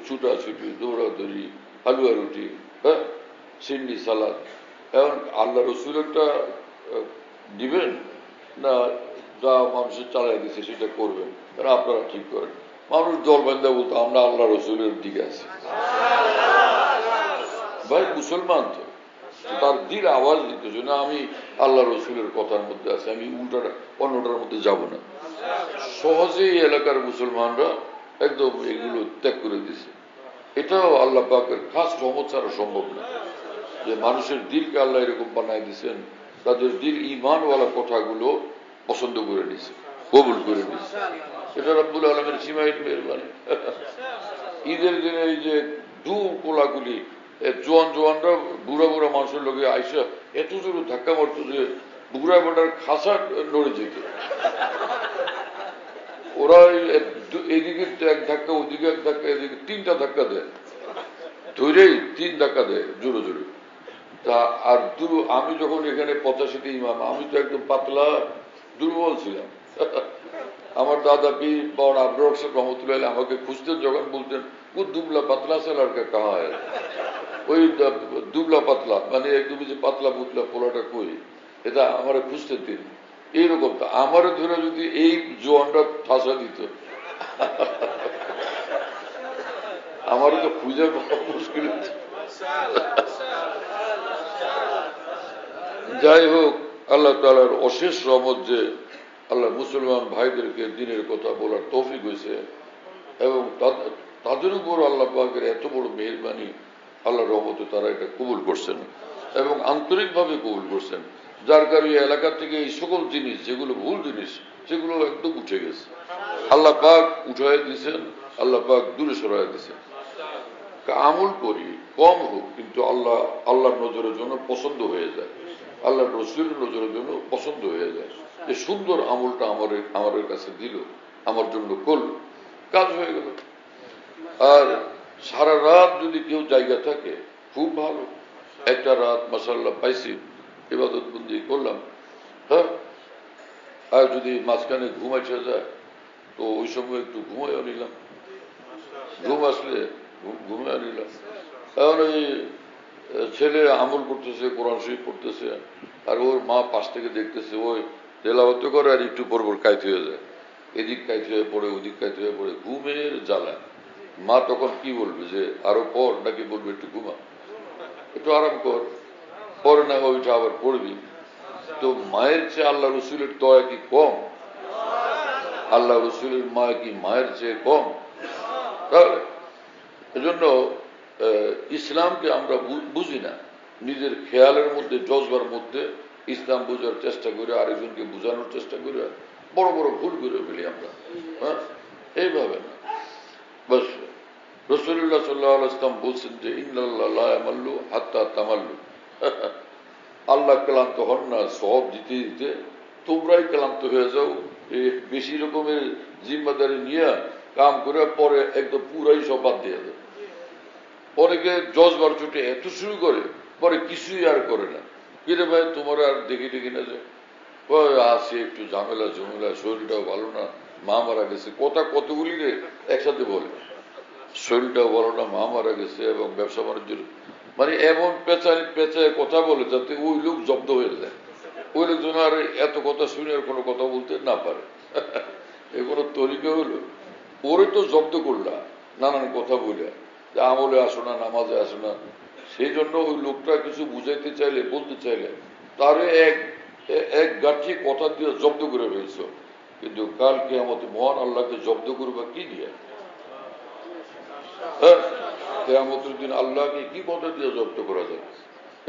ছুটাছুটি, দৌড়াদৌড়ি, হালুয়া রুটি, হ্যাঁ, সিন্নি সালাদ। এখন আল্লাহ রসুলেরটা দিবেন না যা মানুষের চালাই দিচ্ছে সেটা করবেন, কারণ আপনারা ঠিক করেন। মানুষ দল বান্ধা বলতো আমরা আল্লাহ রসুলের দিকে আছি। ভাই মুসলমান তো, তার দিল আওয়াজ দিতেছে না আমি আল্লাহ রসুলের কথার মধ্যে আছি, আমি উল্টাটা অন্যটার মধ্যে যাব না। সহজেই এলাকার মুসলমানরা একদম এগুলো ত্যাগ করে দিছে। এটাও আল্লাহ পাকের খাস রহমত ছাড়া সম্ভব না, যে মানুষের দিলকে আল্লাহ এরকম বানাই দিচ্ছেন, তাদের দিল ঈমানওয়ালা কথাগুলো পছন্দ করে নিছে, কবুল করে নিছে। এটা রব্বুল আলমের সীমাহীন মেহেরবানি। ঈদের দিনে এই যে দূর কোলাগুলি, জোয়ানরা বুড়া বুড়া মানুষের লোকে আইসা এত জোরে ধাক্কা মারতো যে বুড়া বেটার খাসা নড়ে যেত। ওরা এদিকে এক ধাক্কা, ওদিকে এক ধাক্কা, এদিকে তিনটা ধাক্কা দেয়, ধরেই 3 ধাক্কা দেয় জোরে জোরে। তা আর আমি যখন এখানে 85তে ইমাম, আমি তো একদম পাতলা দুর্বল ছিলাম। আমার দাদা পীর বাবা আবরার হোসেন রহমতুল্লাহ আমাকে খুঁজতেন, যখন বলতেন ও দুবলা পাতলা সে লড়কা কাহা হয়, ওই দুবলা পাতলা মানে একদমই যে পাতলা পুতলা পোলাটা কই, এটা আমার খুঁজতেন তিনি। এইরকম তো আমারও ধরে যদি এই জোয়ানটা ঠাসা দিত, আমারও তো খুঁজে পাওয়া মুশকিল। যাই হোক, আল্লাহ তাআলার অশেষ রহমত যে আল্লাহ মুসলমান ভাইদেরকে দিনের কথা বলার তৌফিক হয়েছে, এবং তাদের উপর আল্লাহ পাকের এত বড় মেহেরবানি আল্লাহর রহমতে তারা এটা কবুল করছেন এবং আন্তরিকভাবে কবুল করছেন, যার কারণে এই এলাকা থেকে এই সকল জিনিস যেগুলো ভুল জিনিস সেগুলো একদম উঠে গেছে। আল্লাহ পাক উঠাই দিয়েছেন, আল্লাহ পাক দূরে সরাই দিয়েছেন। আমল করি কম হোক, কিন্তু আল্লাহর নজরের জন্য পছন্দ হয়ে যায়, আল্লাহর রসুলের নজরের জন্য পছন্দ হয়ে যায়। যে সুন্দর আমলটা আমাদের কাছে দিল, আমার জন্য করল, কাজ হয়ে গেল। আর সারা রাত যদি কেউ জায়গা থাকে খুব ভালো, একটা রাত মাশাআল্লাহ পাইছি, ইবাদত বন্দি করলাম। হ্যাঁ, আর যদি মাঝখানে ঘুম এসে যায় তো ওই সময় একটু ঘুমাইও নিলাম, ঘুম আসলে ঘুমিয়ে নিলাম। এখন ওই ছেলে আমল করতেছে, কোরআন শরীফ পড়তেছে, আর ওর মা পাশ থেকে দেখতেছে, ওই তেলাওয়াত করে আর একটু পর পর কাইতে হয়ে যায়, এদিক কাইতে হয়ে পড়ে ওদিক কাইতে হয়ে পড়ে, ঘুমের জ্বালা। মা তখন কি বলবে যে আরো পর, নাকি বলবে একটু ঘুমা, একটু আরাম কর, পরে না ওইটা আবার পড়বি। তো মায়ের চেয়ে আল্লাহ রসুলের দয়া কি কম? আল্লাহ রসুলের মা কি মায়ের চেয়ে কম? তাহলে এজন্য ইসলামকে আমরা বুঝি না, নিজের খেয়ালের মধ্যে জজবার মধ্যে ইসলাম বোঝার চেষ্টা করে আরেকজনকে বোঝানোর চেষ্টা করে বড় বড় ভুল করে ফেলি আমরা। হ্যাঁ, এইভাবে না। বাস রাসূলুল্লাহ সাল্লাল্লাহু আলাইহি ওয়াসাল্লাম বলছেন যে ইন্নাল্লাহ লা ইয়ামাল্লু হাত্তা তামাল্লু, আল্লাহ ক্লান্ত হন না সব দিতে দিতে, তোমরাই ক্লান্ত হয়ে যাও বেশি রকমের জিম্মাদারি নিয়ে কাম করে, পরে একদম পুরাই সব বাদ দিয়ে দেয়। অনেকে জজবার চোটে এত শুরু করে, পরে কিছুই আর করে না। কিরে ভাই তোমার আর দেখি দেখি না যে আসে একটু ঝামেলা ঝামেলা, শরীরটাও ভালো না, মা মারা গেছে, কথা কতগুলি রে একসাথে বলে, শরীরটাও ভালো না, মা মারা গেছে, এবং ব্যবসা বাণিজ্যের মানে এমন পেঁচায় কথা বলে যাতে ওই লোক জব্দ হয়ে যায়, ওই লোক যেন আর এত কথা শুনে আর কোনো কথা বলতে না পারে। এ কোনো তরিকা হলো? ওরে তো জব্দ করলা নানান কথা বলে, যে আমলে আসো না, নামাজে আসো না। সেই জন্য ওই লোকটা কিছু বুঝাইতে চাইলে, বলতে চাইলে তারে এক গাঠি কথা দিয়ে জব্দ করে ফেলছ, কিন্তু কাল কিয়ামতে মহান আল্লাহকে জব্দ করবা কি দিয়ে? হ্যাঁ, কিয়ামতের দিন আল্লাহকে কি কথা দিয়ে জব্দ করা যাবে?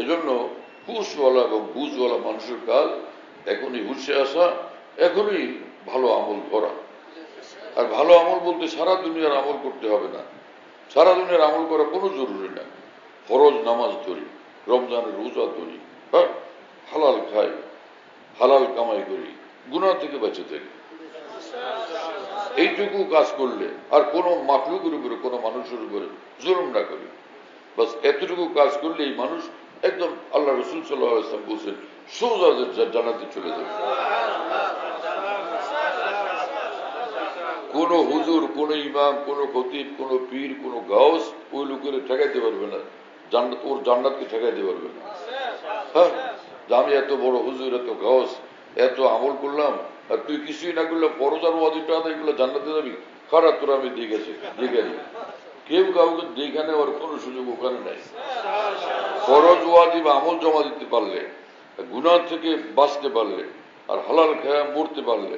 এজন্য হুশওয়ালা এবং বুঝওয়ালা মানুষের কাজ এখনই হুশে আসা, এখনই ভালো আমল করা। আর ভালো আমল বলতে সারা দুনিয়ার আমল করতে হবে না, সারা দুনিয়ার আমল করা কোনো জরুরি না। ফরজ নামাজ ধরি, রমজানের রোজা ধরি, হ্যাঁ, হালাল খাই, হালাল কামাই করি, গুনাহ থেকে বেঁচে থাকি, এইটুকু কাজ করলে, আর কোনো মাখলুকের উপরে, কোনো মানুষের উপরে জুলুম না করি, বাস এতটুকু কাজ করলে এই মানুষ একদম আল্লাহ রসুল সাল্লাল্লাহু আলাইহি ওয়াসাল্লাম বলছেন সোজা জান্নাতে চলে যাবে। কোন হুজুর, কোন ইমাম, কোন খতিব, কোন পীর, কোন গাউস ওই লোকের ঠেকাইতে পারবে না, জান্নাত ওর জান্নাতকে ঠেকাইতে পারবে না। হ্যাঁ, আমি এত বড় হুজুর, এত গাউস, এত আমল করলাম, আর তুই কিছুই না করলে ফরজ আর ওয়াজিবটা আদায় করলে জান্নাতে যাবি, খারাপ তোরা আমি দেখেছি দেখে নি। কেউ কাউকে দেখে নেওয়ার কোন সুযোগ ওখানে নাই। ফরজ ওয়াজিব আমল জমা দিতে পারলে, গুনাহ থেকে বাঁচতে পারলে, আর হালাল খেয়া মরতে পারলে,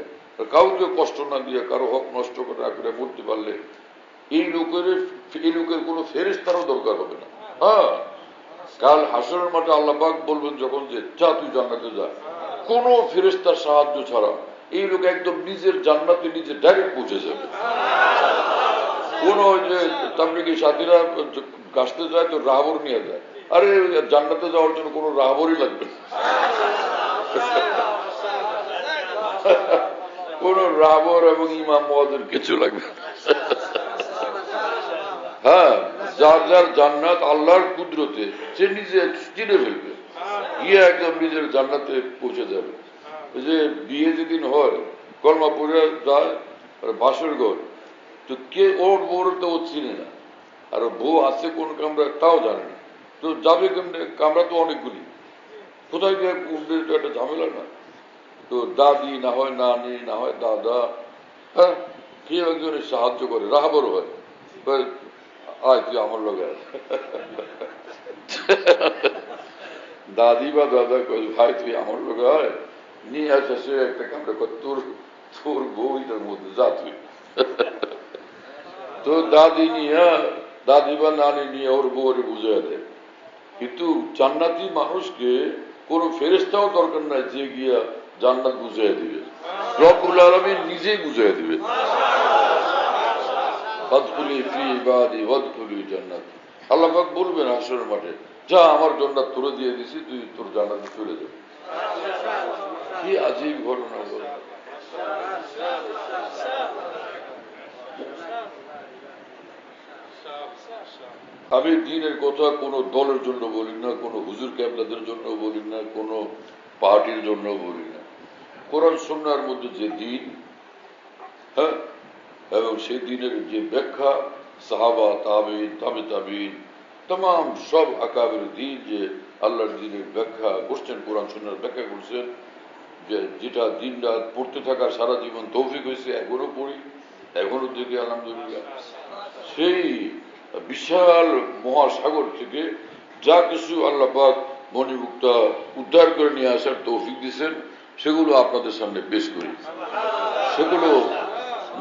কাউকে কষ্ট না দিয়ে, কারো হক নষ্ট না করে মরতে পারলে, এই লোকের কোনো ফেরেশতারও দরকার হবে না। হ্যাঁ, কাল হাসরের মাঠে আল্লাহ পাক বলবেন যখন যে যা তুই জান্নাতে যা, কোন ফেরেশতার সাহায্য ছাড়া এই লোক একদম নিজের জান্নাতে নিজে ডাইরেক্ট পৌঁছে যাবে। কোন ওই যে তাবলীগী সাথীরা গাছতে যায় তো রাহবর নিয়ে যায়, আরে জান্নাতে যাওয়ার জন্য কোনো রাহবরই লাগবে না, কোন রাহবর এবং ইমাম মুয়াজ্জিন কিছু লাগবে না। হ্যাঁ, যার যার জান্নাত আল্লাহর কুদরতে সে নিজে চিনে ফেলবে, গিয়ে একদম নিজের জান্নাতে পৌঁছে যাবে। যে বিয়ে যেদিন হয়, কলমা পড়ে যায় বাসর ঘর, তো কে ওর বউর তো ও চিনে না, আর বউ আছে কোন কামরা তাও জানে না, তো যাবে কেমনে? কামরা তো অনেকগুলি, কোথায় গিয়ে উঠবে, তো একটা ঝামেলা না। তো দাদি না হয় নানি, না হয় দাদা, হ্যাঁ, কেউ একজনের সাহায্য করে, রাহবর হয়, আয় তুই আমার লগে দাদি বা দাদা কই ভাই তুই আমার লগে আয়, নিয়ে আসে সে একটা কামড়ে তোর বউটার মধ্যে যা তুই। তো দাদি নিয়ে দাদি বা নানি নিয়ে ওর বউরে বুঝাই দেয়। কিন্তু জান্নাতি মানুষকে কোন ফেরেশতাও দরকার নাই যে গিয়া জান্নাত বুঝাই দিবে, রব্বুল আলামিন নিজেই বুঝাই দিবে। ফাদখুলি ফি ইবাদি ওয়াদখুলি জান্নাতি। আল্লাহ পাক বলবেন হাসরের মাঠে, যা আমার জান্নাত তোরে দিয়ে দিছি, তুই তোর জান্নাতে চলে যা। কি আজীব ঘটনা বল। আমি দ্বীনের কথা কোনো দলের জন্য বলি না, কোনো হুজুর কেবলাদের জন্য বলি না, কোনো পার্টির জন্য বলি না। কোরআন সুন্নাহর মধ্যে যে দ্বীন, হ্যাঁ, এবং সেই দ্বীনের যে ব্যাখ্যা সাহাবা তাবেঈন তাবে তাবেঈন तमाम সব আকাবের দ্বীন যে আল্লাহর দ্বীনের ব্যাখ্যা করছেন, কোরআন সুন্নাহর ব্যাখ্যা করছেন, যে যেটা দিন রাত পড়তে থাকার সারা জীবন তৌফিক হয়েছে, এখনো পড়ি, এখনো দেখি আলহামদুলিল্লাহ। সেই বিশাল মহাসাগর থেকে যা কিছু আল্লাহ পাক মণিমুক্তা উদ্ধার করে নিয়ে আসার তৌফিক দিয়েছেন, সেগুলো আপনাদের সামনে পেশ করি, সেগুলো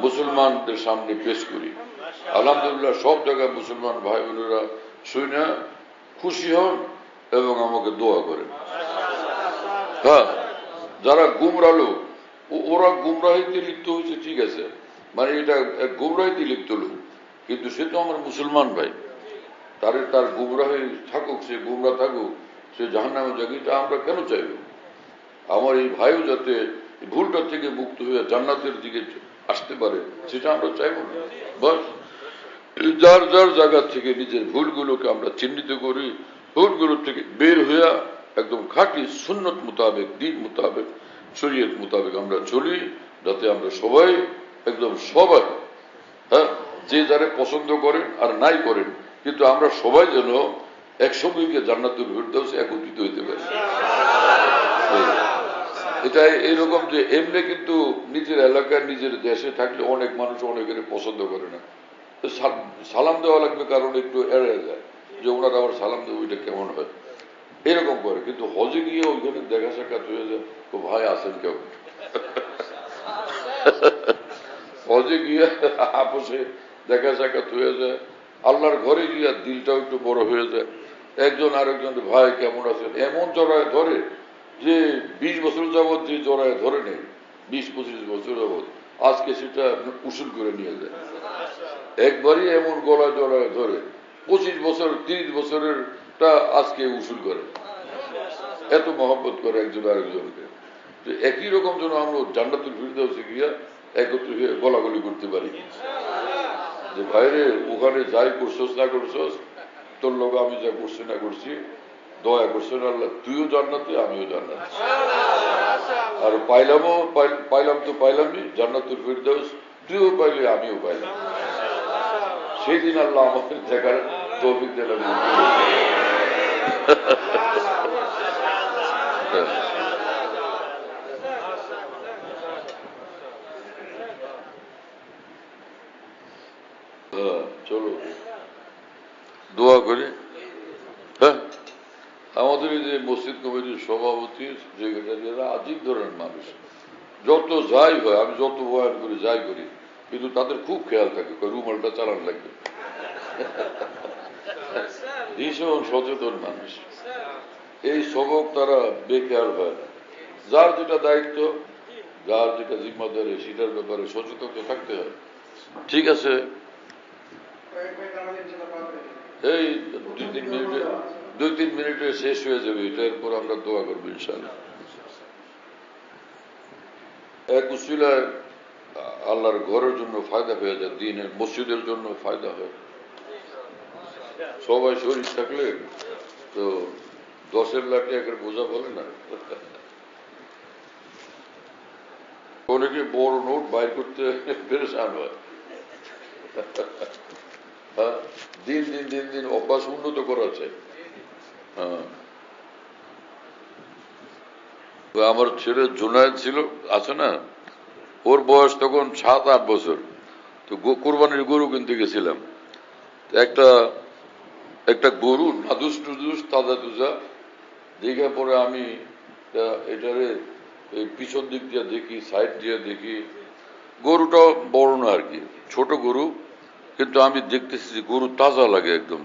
মুসলমানদের সামনে পেশ করি। আলহামদুলিল্লাহ সব জায়গায় মুসলমান ভাই বোনেরা শুনে খুশি হন এবং আমাকে দোয়া করেন। হ্যাঁ, যারা গুমরালো ওরা গুমরাহিতে লিপ্ত হয়েছে, ঠিক আছে, মানে এটা গুমরাহিতে লিপ্ত লোক, কিন্তু সে তো আমার মুসলমান ভাই, তার গুমরাহি থাকুক, সে গুমরা থাকুক, সে জাহান্নামে যাক, এটা আমরা কেন চাইব? আমার এই ভাইও যাতে ভুলটা থেকে মুক্ত হয়ে জান্নাতের দিকে আসতে পারে, সেটা আমরা চাইব না। বাস যার যার জায়গা থেকে নিজের ভুলগুলোকে আমরা চিহ্নিত করি, ভুলগুলো থেকে বের হইয়া একদম খাঁটি সুন্নত মোতাবেক, দিন মোতাবেক, শরীয়ত মোতাবেক আমরা চলি, যাতে আমরা সবাই একদম সবাই, হ্যাঁ, যে যারা পছন্দ করেন আর নাই করেন, কিন্তু আমরা সবাই যেন একসঙ্গে গিয়ে জান্নাতুল ফিরদাউসে একত্রিত হইতে পারি। এটা এইরকম যে এমনি কিন্তু নিজের এলাকায় নিজের দেশে থাকলে অনেক মানুষ অনেকের পছন্দ করে না, সালাম দেওয়া লাগবে, কারণ একটু এড়িয়ে যায় যে ওনারা আবার সালাম দেবো, এটা কেমন হয়, এরকম করে। কিন্তু হজে গিয়ে ওইখানে দেখা সাক্ষাৎ হয়ে যায়, তো ভাই আসেন কেমন, হজে গিয়ে আপোষে দেখা সাক্ষাৎ হয়ে যায়, আল্লাহর ঘরে গিয়ে দিলটাও একটু বড় হয়ে যায়, একজন আরেকজন ভাই কেমন আছেন এমন জড়ায় ধরে যে 20 বছর যাবৎ যে জড়ায় ধরে নেই, 20-25 বছর যাবৎ, আজকে সেটা উসুল করে নিয়ে যায়। একবারই এমন গলায় জড়ায় ধরে 25 বছর 30 বছরের টা আজকে উসুল করে, এত মহব্বত করে একজন আরেকজনকে। একই রকম যেন আমরা জান্নাতুল ফিরদাউসে গিয়া একত্র হয়ে গলাগলি করতে পারি, যে ভাইরে ওখানে যাই করছস না করছস, তোর লোক আমি যা করছি না করছি, দয়া করছেন আল্লাহ, তুইও জান্নাতে আমিও জান্নাতে, আর পাইলাম তো পাইলামই জান্নাতুল ফিরদাউস, তুইও পাইলে আমিও পাইলাম। সেই দিন আল্লাহ আমাদের দেখার তৌফিক দিলেন। চলো দোয়া করি। হ্যাঁ, আমাদের এই যে মসজিদ কমিটির সভাপতি সেক্রেটারিরা আজীব ধরনের মানুষ, যত যাই হয়, আমি যত বয়ান করি যাই করি, কিন্তু তাদের খুব খেয়াল থাকে রুমালটা চালান লাগবে। ভীষণ সচেতন মানুষ, এই সবক তারা বেখেয়াল হয় না। যার যেটা দায়িত্ব, যার যেটা জিম্মাদারি, সেটার ব্যাপারে সচেতন থাকতে হয়। ঠিক আছে, এই 2-3 মিনিটে শেষ হয়ে যাবে এটা, এরপর আমরা দোয়া করবো ইনশাআল্লাহ। এক উসিলায় আল্লাহর ঘরের জন্য ফায়দা হয়ে যায়, দ্বীনের মসজিদের জন্য ফায়দা হয়। সবাই শরীর থাকলে তো 10-এর লাঠি একের বোঝা বলে না। অনেকে বড় নোট বাইর করতে পেরেশান হয়। দিন দিন দিন দিন অভ্যাস উন্নত করা চাই। হ্যাঁ, আমার ছেলে জুনায়েদ ছিল, আছে না, ওর বয়স তখন 7-8 বছর, তো কোরবানির গরু কিনতে গেছিলাম। একটা গরু নাদুস টুদুস তাজা তুজা দেখে পরে আমি এটারে এই পিছন দিক দিয়ে দেখি, সাইড দিয়ে দেখি, গরুটাও বড় না আর কি, ছোট গরু, কিন্তু আমি দেখতেছি যে গরু তাজা লাগে একদম।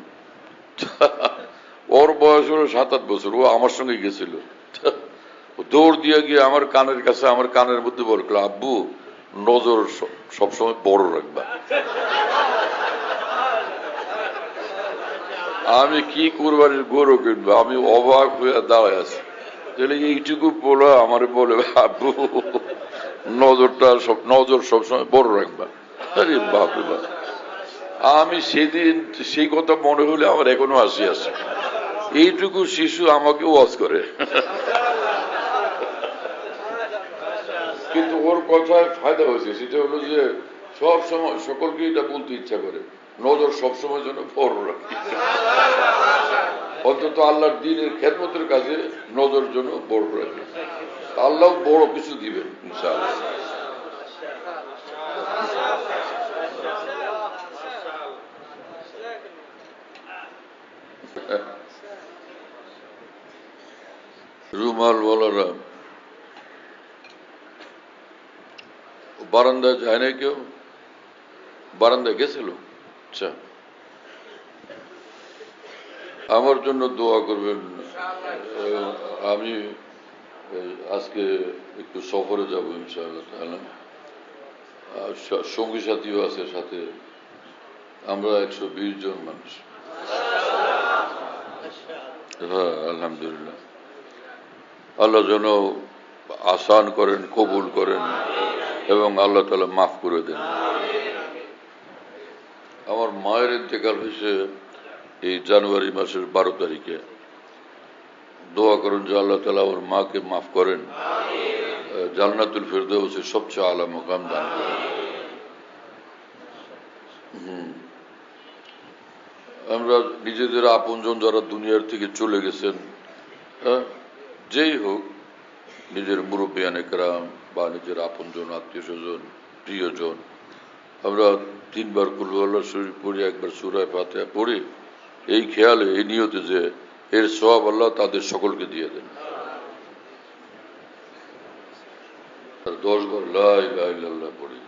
ওর বয়স হলো 7-8 বছর, ও আমার সঙ্গে গেছিল। দৌড় দিয়ে গিয়ে আমার কানের কাছে, আমার কানের মধ্যে বলল, আব্বু নজর সবসময় বড় রাখবা। আমি কি কুরবানির গরু কিনবো, আমি অবাক হয়ে দাঁড়ায় আছি। তাহলে এইটুকু বলো আমার বলে, আব্বু নজর সবসময় বড় রাখবা। আরে বাপরে বাপ, আমি সেদিন সেই কথা মনে হলে আমার এখনো হাসি আসে। এইটুকু শিশু আমাকে ওয়াজ করে। কিন্তু ওর কথায় ফায়দা হয়েছে, সেটা হলো যে সব সময় সকলকে এটা বলতে ইচ্ছা করে, নজর সবসময় যেন বড় রাখি, অন্তত আল্লাহর দ্বীনের খেদমতের কাজে নজর যেন বড় রাখি। আল্লাহ বড় কিছু দিবেন ইনশাআল্লাহ। রুমাল ওয়ালারা বারান্দায় যায় না, কেউ বারান্দায় গেছিল? আচ্ছা, আমার জন্য দোয়া করবেন। আমি আজকে একটু সফরে যাব ইনশাআল্লাহ তাআলা, সঙ্গী সাথীও আছে সাথে, আমরা 120 জন মানুষ। হ্যাঁ, আলহামদুলিল্লাহ। আল্লাহ যেন আসান করেন, কবুল করেন এবং আল্লাহ তাআলা মাফ করে দেন। আমার মায়ের ইন্তেকাল হয়েছে এই জানুয়ারি মাসের 12 তারিখে। দোয়া করুন যে আল্লাহ তাআলা আমার মাকে মাফ করেন, জান্নাতুল ফিরদাউসের সবচেয়ে আলা মুকাম দান করেন। আমরা নিজেদের আপনজন যারা দুনিয়ার থেকে চলে গেছেন, যেই হোক, নিজের মুরব্বিয়ানে কেরাম বা নিজের আপনজন, আত্মীয় স্বজন, প্রিয়জন, আমরা 3 বার কুল আল্লাহ শরীফ পড়ি, 1 বার সূরা ফাতিহা পড়ি, এই খেয়ালে, এই নিয়তে যে এর সওয়াব আল্লাহ তাদের সকলকে দিয়ে দেন। 10 বার লা ইলাহা ইল্লাল্লাহ পড়ি।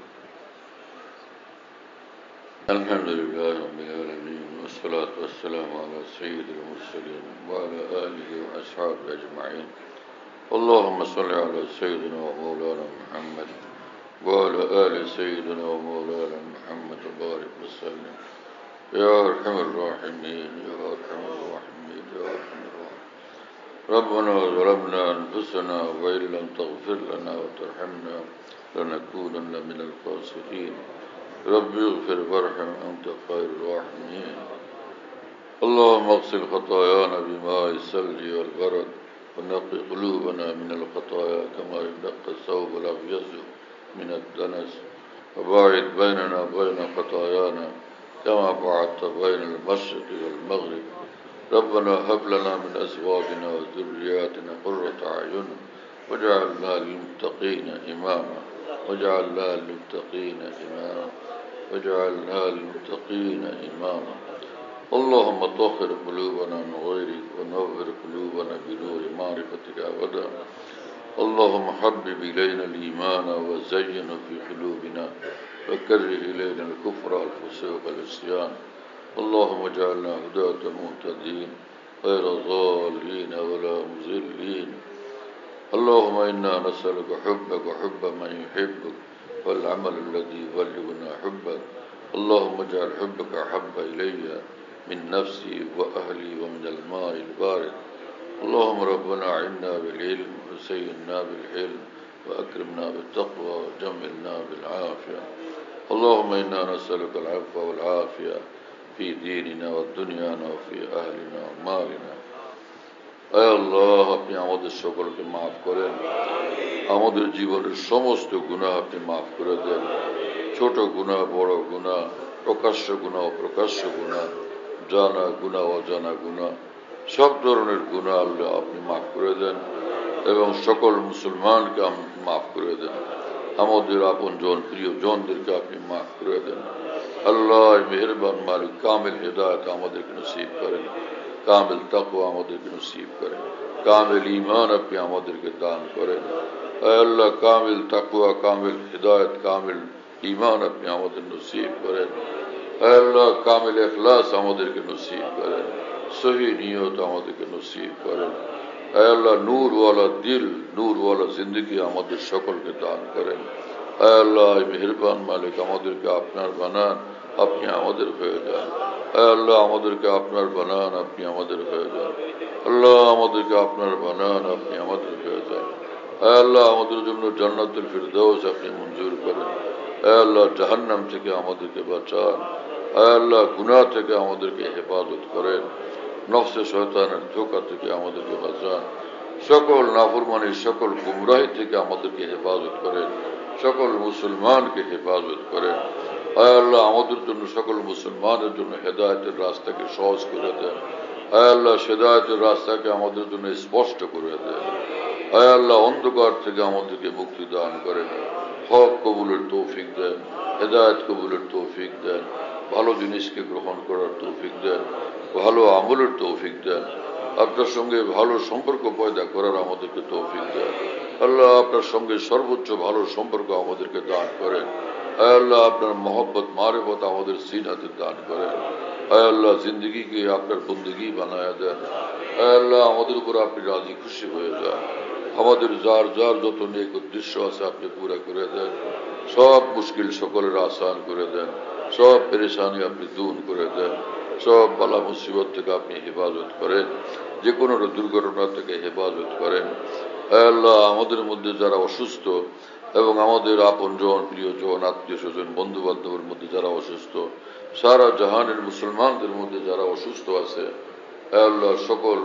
আলহামদুলিল্লাহ রাব্বিল আলামিন, ওয়াসসালাতু ওয়াসসালামু আলা সাইয়্যিদিল মুরসালিন ওয়া আলা আলিহি ওয়া আসহাবিহি আজমাইন। আল্লাহুম্মা সাল্লি আলা সাইয়্যিদিনা ওয়া মাওলানা মুহাম্মদ ওয়া আলা আলি সাইয়্যিদিনা ওয়া মাওলানা মুহাম্মদ ওয়া বারিক ওয়া সাল্লিম ইয়া আরহামার রাহিমিন ইয়া আরহামার রাহিমিন ইয়া আরহামার রাহিমিন। ربنا ظلمنا أنفسنا وإن لم تغفر لنا وترحمنا لنكونن من الخاسرين. رب اغفر وارحم أنت خير الراحمين. اللهم اغسل خطايانا بماء الثلج والبرد ونقي قلوبنا من الخطايا كما ينقى الثوب الأبيض من الدنس وباعد بيننا وبين خطايانا كما بعدت بين المشرق والمغرب. ربنا هب لنا من أزواجنا وذرياتنا قرة أعين واجعلنا للمتقين إماما واجعلنا للمتقين إماما واجعلنا للمتقين إماما. اللهم طهر قلوبنا من غيرك ونور قلوبنا بنور معرفتك أبدا. اللهم حبب إلينا الإيمان وزينه في قلوبنا وكره إلينا الكفر والفسوق والعصيان. اللهم اجعلنا هداة مهتدين غير ضالين ولا مضلين. اللهم إنا نسألك حبك وحب من يحبك والعمل الذي يبلغنا حبك. اللهم اجعل حبك أحب إلي من نفسي وأهلي ومن الماء البارد. اللهم ربنا أعنا بالعلم وزينا بالحلم وأكرمنا بالتقوى وجملنا بالعافية. اللهم إنا نسألك العفو والعافية في ديننا والدنيانا وفي أهلنا ومالنا. আয় আল্লাহ, আপনি আমাদের সকলকে মাফ করেন, আমাদের জীবনের সমস্ত গুনাহ আপনি মাফ করে দেন। ছোট গুনাহ, বড় গুনাহ, প্রকাশ্য গুনাহ, অপ্রকাশ্য গুনাহ, জানা গুনাহ, অজানা গুনাহ, সব ধরনের গুনাহ আল্লাহ আপনি মাফ করে দেন এবং সকল মুসলমানকে মাফ করে দেন। আমাদের আপনজন, প্রিয়জনদেরকে আপনি মাফ করে দেন। আল্লাহ মেহেরবান মালিক, কামিল হিদায়াত আমাদেরকে নসিব করেন, কামিল তাকওয়া আমাদেরকে নসিব করেন, কামিল ঈমান আপনি আমাদেরকে দান করেন। আল্লাহ কামিল তাকওয়া, কামিল হিদায়াত, কামিল ঈমান আপনি আমাদের নসিব করেন। আল্লাহ কামিল ইখলাস আমাদেরকে নসিব করেন, সহি নিয়ত আমাদেরকে নসিব করেন। আল্লাহ নূরওয়ালা দিল, নূরওয়ালা জিন্দগি আমাদের সকলকে দান করেন। আল্লাহ মেহেরবান মালিক আমাদেরকে আপনার বানান, আপনি আমাদের হয়ে যান। আল্লাহ আমাদেরকে আপনার বানান, আপনি আমাদের হয়ে যান। আল্লাহ আমাদেরকে আপনার বানান, আপনি আমাদের হয়ে যান। আল্লাহ আমাদের জন্য জান্নাতুল ফিরদাউস আপনি মঞ্জুর করেন। আল্লাহ জাহান্নাম থেকে আমাদেরকে বাঁচান। আল্লাহ গুনাহ থেকে আমাদেরকে হেফাজত করেন। নফসে শয়তানের ধোঁকা থেকে আমাদেরকে বাঁচান। সকল নাফরমানি, সকল গুমরাহি থেকে আমাদেরকে হেফাজত করেন। সকল মুসলমানকে হেফাজত করেন। আল্লাহ আমাদের জন্য, সকল মুসলমানের জন্য হেদায়েতের রাস্তাকে সহজ করে দেন। আল্লাহ হেদায়েতের রাস্তাকে আমাদের জন্য স্পষ্ট করে দেন। আল্লাহ অন্ধকার থেকে আমাদেরকে মুক্তি দান করেন। হক কবুলের তৌফিক দেন, হেদায়েত কবুলের তৌফিক দেন, ভালো জিনিসকে গ্রহণ করার তৌফিক দেন, ভালো আমলের তৌফিক দেন, আপনার সঙ্গে ভালো সম্পর্ক পয়দা করার আমাদেরকে তৌফিক দেন। আল্লাহ আপনার সঙ্গে সর্বোচ্চ ভালো সম্পর্ক আমাদেরকে দান করেন। আল্লাহ আপনার মহব্বত মারেফত আমাদের সিনাতে দান করেন। আল্লাহ জিন্দগিকে আপনার বন্দেগী বানায়া দেন। আল্লাহ আমাদের উপর আপনি রাজি খুশি হয়ে যান। আমাদের যার যার যত নেক উদ্দেশ্য আছে আপনি পুরা করে দেন। সব মুশকিল সকলের আসান করে দেন। সব পেরেশানি আপনি দূর করে দেন। সব বালা মুসিবত থেকে আপনি হেফাজত করেন। যে কোনো দুর্ঘটনা থেকে হেফাজত করেন। আল্লাহ আমাদের মধ্যে যারা অসুস্থ এবং আমাদের আপনজন, প্রিয়জন, আত্মীয় স্বজন, বন্ধু বান্ধবের মধ্যে যারা অসুস্থ, সারা জাহানের মুসলমানদের মধ্যে যারা অসুস্থ আছে, আল্লাহ সকল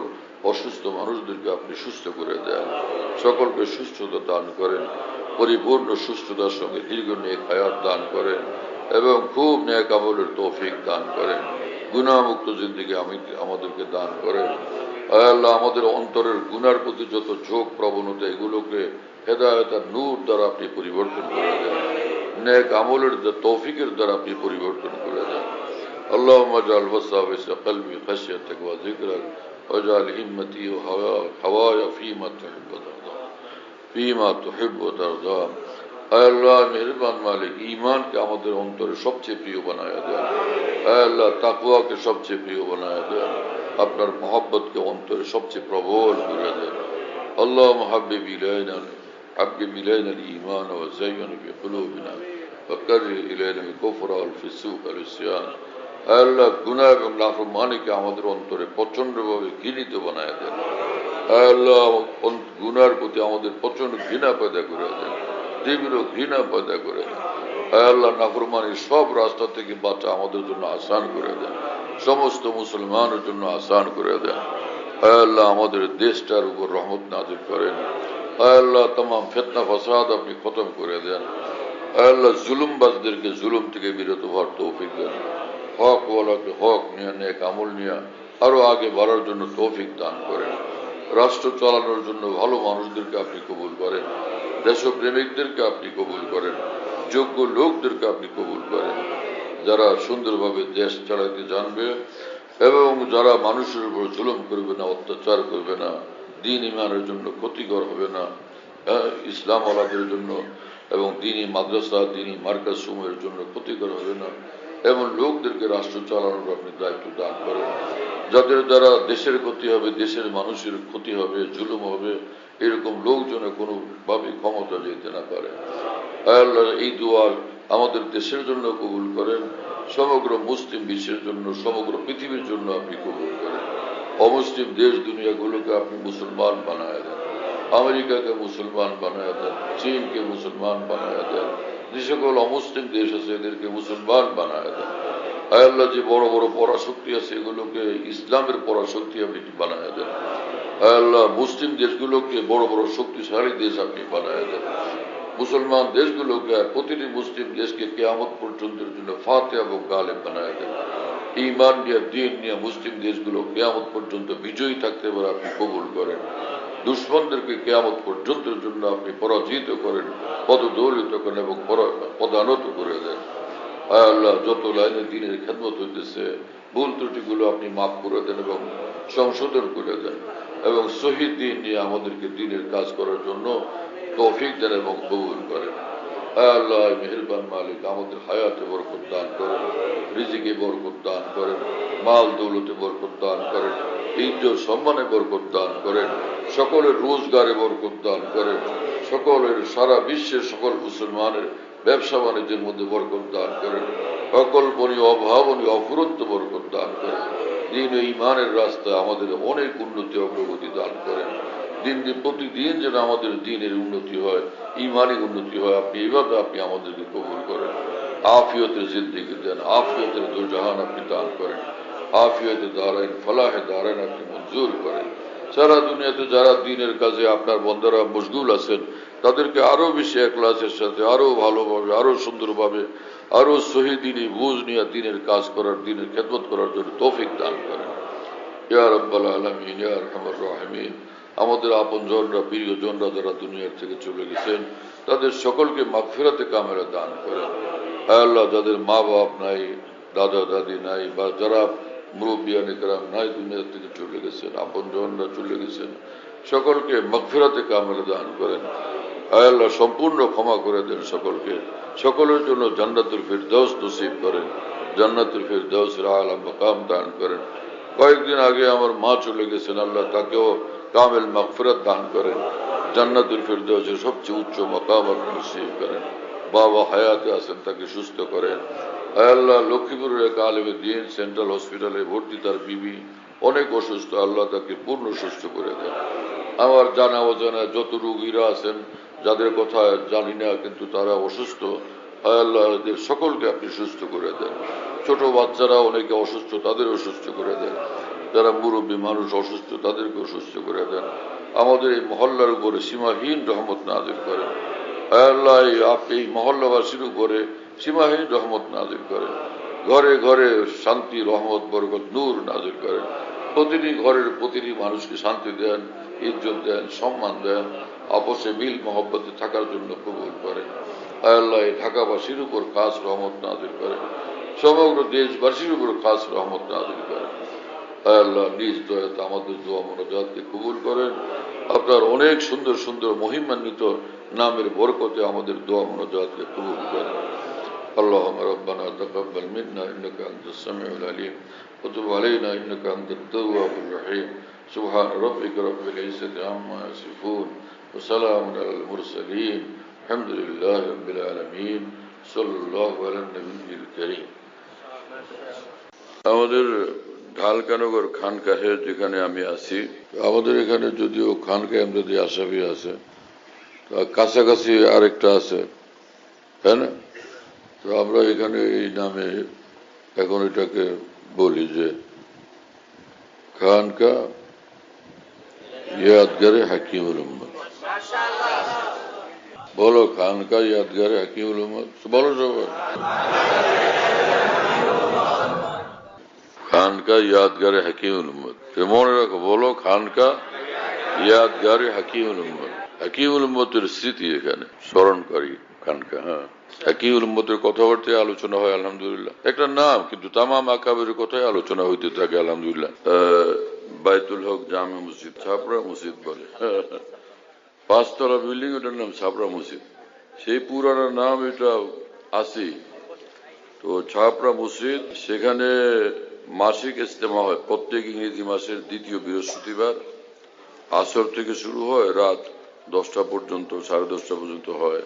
অসুস্থ মানুষদেরকে আপনি সুস্থ করে দেন। সকলকে সুস্থতা দান করেন। পরিপূর্ণ সুস্থতার সঙ্গে দীর্ঘ নেক হায়াত দান করেন এবং খুব নেক আমলের তৌফিক দান করেন। গুনাহমুক্ত জিন্দেগি আমাদেরকে দান করেন। আল্লাহ আমাদের অন্তরের গুনার প্রতি যত ঝোঁক প্রবণতা, এগুলোকে হেদায়েত আর নূর দ্বারা আপনি পরিবর্তন করে দেন। নেক আমলের তৌফিকের দ্বারা আপনি পরিবর্তন করে দেন। اللهم اجعل وساوس قلبي خشيتك وذكرك واجعل همتي وهواي فيما تحب وترضى। আল্লাহ মেহেরবান মালিক ঈমানকে আমাদের অন্তরে সবচেয়ে প্রিয় বানায়া দেন। আল্লাহ তাকওয়াকে সবচেয়ে প্রিয় বানায়া দেন। আপনার মহব্বতকে অন্তরে সবচেয়ে প্রবল করে দেন। اللهم حبب إلينا الإيمان وزينه في قلوبنا وكره إلينا الكفر والفسوق والعصيان। আল্লাহ গুনাহ এবং নাফরমানিকে আমাদের অন্তরে প্রচন্ডভাবে ঘৃণিত বানায় দেন। আল্লাহ গুনার প্রতি আমাদের প্রচন্ড ঘৃণা পয়দা করে দেন, তীব্র ঘৃণা পয়দা করে দেন। আল্লাহ নাফরমানির সব রাস্তা থেকে বাঁচা আমাদের জন্য আসান করে দেন। সমস্ত মুসলমানের জন্য আসান করে দেন। আল্লাহ আমাদের দেশটার উপর রহমত নাজিল করেন। আল্লাহ तमाम ফিতনা ফাসাদ আপনি খতম করে দেন। আল্লাহ জুলুমবাজদেরকে জুলুম থেকে বিরত হওয়ার তৌফিক দেন। হক ওয়ালাকে হক নিয়ে, নেক আমল নিয়ে আরো আগে বাড়ার জন্য তৌফিক দান করেন। রাষ্ট্র চালানোর জন্য ভালো মানুষদেরকে আপনি কবুল করেন। দেশপ্রেমিকদেরকে আপনি কবুল করেন। যোগ্য লোকদেরকে আপনি কবুল করেন, যারা সুন্দরভাবে দেশ চালাতে জানবে এবং যারা মানুষের উপর জুলুম করবে না, অত্যাচার করবে না, দ্বীন ইমানের জন্য ক্ষতিকর হবে না, ইসলাম ওয়ালাদের জন্য এবং দ্বীনি মাদ্রাসা, দ্বীনি মার্কাজ সমূহের জন্য ক্ষতিকর হবে না, এমন লোকদেরকে রাষ্ট্র চালানোর আপনি দায়িত্ব দান করেন। যাদের দ্বারা দেশের ক্ষতি হবে, দেশের মানুষের ক্ষতি হবে, জুলুম হবে, এরকম লোকজন কোনোভাবে ক্ষমতা যেতে না পারে। আল্লাহ এই দুয়ার আমাদের দেশের জন্য কবুল করেন, সমগ্র মুসলিম বিশ্বের জন্য, সমগ্র পৃথিবীর জন্য আপনি কবুল করেন। অমুসলিম দেশ দুনিয়াগুলোকে আপনি মুসলমান বানায় দেন। আমেরিকাকে মুসলমান বানায় দেন, চীনকে মুসলমান বানায় দেন, যে সকল অমুসলিম দেশ আছে এদেরকে মুসলমান বানায় দেন। আল্লাহ যে বড় বড় পরাশক্তি আছে এগুলোকে ইসলামের পরাশক্তি আপনি বানায় দেন। আল্লাহ মুসলিম দেশগুলোকে বড় বড় শক্তিশালী দেশ আপনি বানায় দেন। মুসলমান দেশগুলোকে, প্রতিটি মুসলিম দেশকে কিয়ামত পর্যন্তের জন্য ফাতিহা এবং গালেব বানায় দেন। ঈমান নিয়ে, দ্বীন নিয়ে মুসলিম দেশগুলো কিয়ামত পর্যন্ত বিজয়ী থাকতে পারে আপনি কবুল করেন। দুশ্মনদেরকে কিয়ামত পর্যন্তের জন্য আপনি পরাজিত করেন, পদদলিত করেন এবং পদানত করে দেন। আল্লাহ যত লাইনে দ্বীনের খেদমত হইতেছে, ভুল ত্রুটিগুলো আপনি মাফ করে দেন এবং সংশোধন করে দেন এবং সহি দ্বীন নিয়ে আমাদেরকে দ্বীনের কাজ করার জন্য তৌফিক দেন এবং কবুল করেন। আল্লাহ মেহেরবান মালিক আমাদের হায়াতে বরকত দান করেন, রিজিকে বরকত দান করেন, মাল দৌলতে বরকত দান করেন, ইজ্জত সম্মানে বরকত দান করেন, সকলের রোজগারে বরকত দান করেন, সকলের সারা বিশ্বের সকল মুসলমানের ব্যবসা বাণিজ্যের মধ্যে বরকত দান করেন, অকল্পনীয় অভাবনীয় অফুরন্ত বরকত দান করেন। দিন ও ইমানের রাস্তায় আমাদের অনেক উন্নতি অগ্রগতি দান করেন। দিন দিন প্রতিদিন যেন আমাদের দিনের উন্নতি হয়, ইমানি উন্নতি হয়। আপনি এইভাবে আপনি আমাদেরকে কবুল করেন। আফিয়তের জিন্দিগি দেন, আফিয়তের দুজাহান আপনি দান করেন, আফিয়তের দাঁড়াইন ফলাহে দাঁড়াইন আপনি মঞ্জুর করেন। সারা দুনিয়াতে যারা দিনের কাজে আপনার বন্দারা মশগুল আছেন তাদেরকে আরো বেশি ইখলাসের সাথে আরো ভালোভাবে আরো সুন্দরভাবে আরো সহি দিনী বুঝ নিয়ে দিনের কাজ করার, দিনের খেদমত করার জন্য তৌফিক দান করেন। ইয়া রাব্বাল আলামিন, ইয়া আরহামার রাহিমিন। আমাদের আপনজনরা, প্রিয়জনরা যারা দুনিয়ার থেকে চলে গেছেন তাদের সকলকে মাগফিরাতে কামেলা দান করেন। আল্লাহ, যাদের মা বাপ নাই, দাদা দাদি নাই, বা যারা মুরব্বিয়ান ইকরাম নাই, দুনিয়ার থেকে চলে গেছেন, আপনজনরা চলে গেছেন, সকলকে মাগফিরাতে কামেলা দান করেন। আল্লাহ, সম্পূর্ণ ক্ষমা করে দেন সকলকে। সকলের জন্য জান্নাতুল ফিরদাউস নসিব করেন, জান্নাতুল ফিরদাউসের আলা মাকাম দান করেন। কয়েকদিন আগে আমার মা চলে গেছেন, আল্লাহ তাকেও কামেল মাগফিরাত দান করেন, জান্নাতুল ফিরদাউসের সবচেয়ে উচ্চ মাকাম আপনি নসিব করেন। বাবা হায়াতে আছেন, তাকে সুস্থ করেন। আল্লাহ, লক্ষ্মীপুরের এক আলেমে দিন সেন্ট্রাল হসপিটালে ভর্তি, তার বিবি অনেক অসুস্থ, আল্লাহ তাকে পূর্ণ সুস্থ করে দেন। আমার জানা অজানা যত রোগীরা আছেন যাদের কথা জানি না কিন্তু তারা অসুস্থ, আল্লাহ এদের সকলকে আপনি সুস্থ করে দেন। ছোট বাচ্চারা অনেকে অসুস্থ, তাদেরও সুস্থ করে দেন। যারা মুরব্বী মানুষ অসুস্থ তাদেরকেও সুস্থ করে দেন। আমাদের এই মহল্লার উপরে সীমাহীন রহমত নাজিল করেন। আল্লাহ, আপনি এই মহল্লাবাসীর উপরে সীমাহীন রহমত নাজিল করেন। ঘরে ঘরে শান্তি, রহমত, বরকত, নূর নাজিল করেন। প্রতিটি ঘরের প্রতিটি মানুষকে শান্তি দেন, ইজ্জত দেন, সম্মান দেন, আপসে মিল মহব্বতে থাকার জন্য কবুল করেন। আল্লাহ, ঢাকাবাসীর উপর খাস রহমত নাজিল করেন, সমগ্র দেশবাসীর উপর খাস রহমত নাজিল করেন। আল্লাহ, নিজ দয়াতে আমাদের দোয়া মোনাজাতকে কবুল করেন। আপনার অনেক সুন্দর সুন্দর মহিমান্বিত নামের বরকতে আমাদের দোয়া মোনাজাতকে কবুল করেন। اللهم ربنا تقبل منا إنك أنت السميع العليم وتب علينا إنك أنت التواب الرحيم سبحان ربك رب العزة عما يصفون وسلام على المرسلين الحمد لله رب العالمين صلى الله على النبي الكريم। আমাদের ঢালকানগর খানকাহে যেখানে আমি আছি, আমাদের এখানে যদিও খানকাহে যদি আসামি আছে, কাছাকাছি আরেকটা আছে, তাই না? তো আমরা এখানে এই নামে এখন এটাকে বলি যে খানকা ইয়াদগারে হাকিমুল উম্মত। বলো, খানকা ইয়াদগারে হাকিমুল উম্মত বলো সবাই। খানকা ইয়াদগারে হাকিমুল উম্মত, মনে রাখো, বলো খানকা ইয়াদগারে হাকিমুল উম্মত। হাকিমুল উম্মতের স্মৃতি এখানে স্মরণকারী খানকা। হ্যাঁ, হাকিমুল উম্মতের কথাবার্তায় আলোচনা হয় আলহামদুলিল্লাহ। একটা নাম, কিন্তু তামাম আকাবের কথাই আলোচনা হইতে থাকে আলহামদুলিল্লাহ। বাইতুল হক জামে মসজিদ, ছাপড়া মসজিদ বলে, 5 তলা বিল্ডিং, ওটার নাম ছাপড়া মসজিদ। সেই পুরানো নাম এটা আছে। তো ছাপড়া মসজিদ, সেখানে মাসিক ইজতেমা হয় প্রত্যেক ইংরেজি মাসের দ্বিতীয় বৃহস্পতিবার। আসর থেকে শুরু হয়, রাত 10টা পর্যন্ত, 10:30 পর্যন্ত হয়।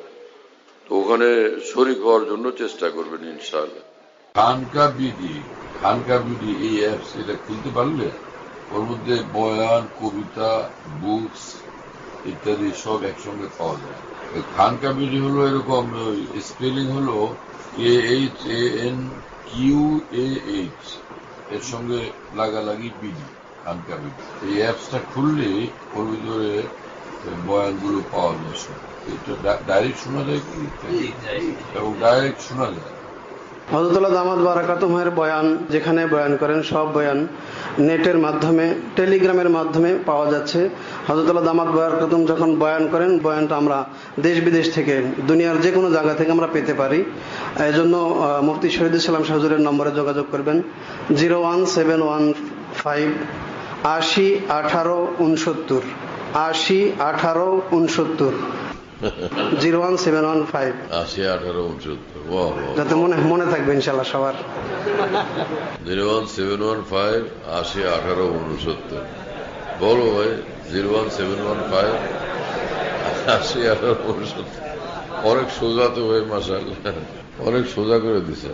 তো ওখানে শরীক হওয়ার জন্য চেষ্টা করবেন ইনশাআল্লাহ। খানকা বিডি এই অ্যাপস, এটা খুলতে পারলে ওর মধ্যে বয়ান, কবিতা, বুকস ইত্যাদি সব একসঙ্গে পাওয়া যায়। খানকা বিডি হলো এরকম, স্পেলিং হলো KHANQAH, এর সঙ্গে লাগালাগি বিডি, খানকা বিডি। এই অ্যাপসটা খুললে ওর ভিতরে বয়ানগুলো পাওয়া যায়। এটা ডাইরেক্ট শোনা যায় কি, এবং ডাইরেক্ট শোনা যায়। হযরতুল্লাহ দামাত বারাকাতুহুর বয়ান যেখানে বয়ান করেন, সব বয়ান নেটের মাধ্যমে, টেলিগ্রামের মাধ্যমে পাওয়া যাচ্ছে। হযরতুল্লাহ দামাত বারাকাতুহু যখন বয়ান করেন, বয়ানটা আমরা দেশ বিদেশ থেকে, দুনিয়ার যে কোনো জায়গা থেকে আমরা পেতে পারি। এই জন্য মুফতি শহীদুল ইসলাম শাহ হুজুরের নম্বরে যোগাযোগ করবেন, 01715 80 18 69 80 18 69। 01715 80 18 69। বাহ বাহ। যাতে মনে থাকবে ইনশাল্লাহ সবার। 01715 80 18 69। বলো ভাই, 01715 80 18 69। অনেক সোজা তো ভাই, মাশাআল্লাহ, অনেক সোজা করে দিছে।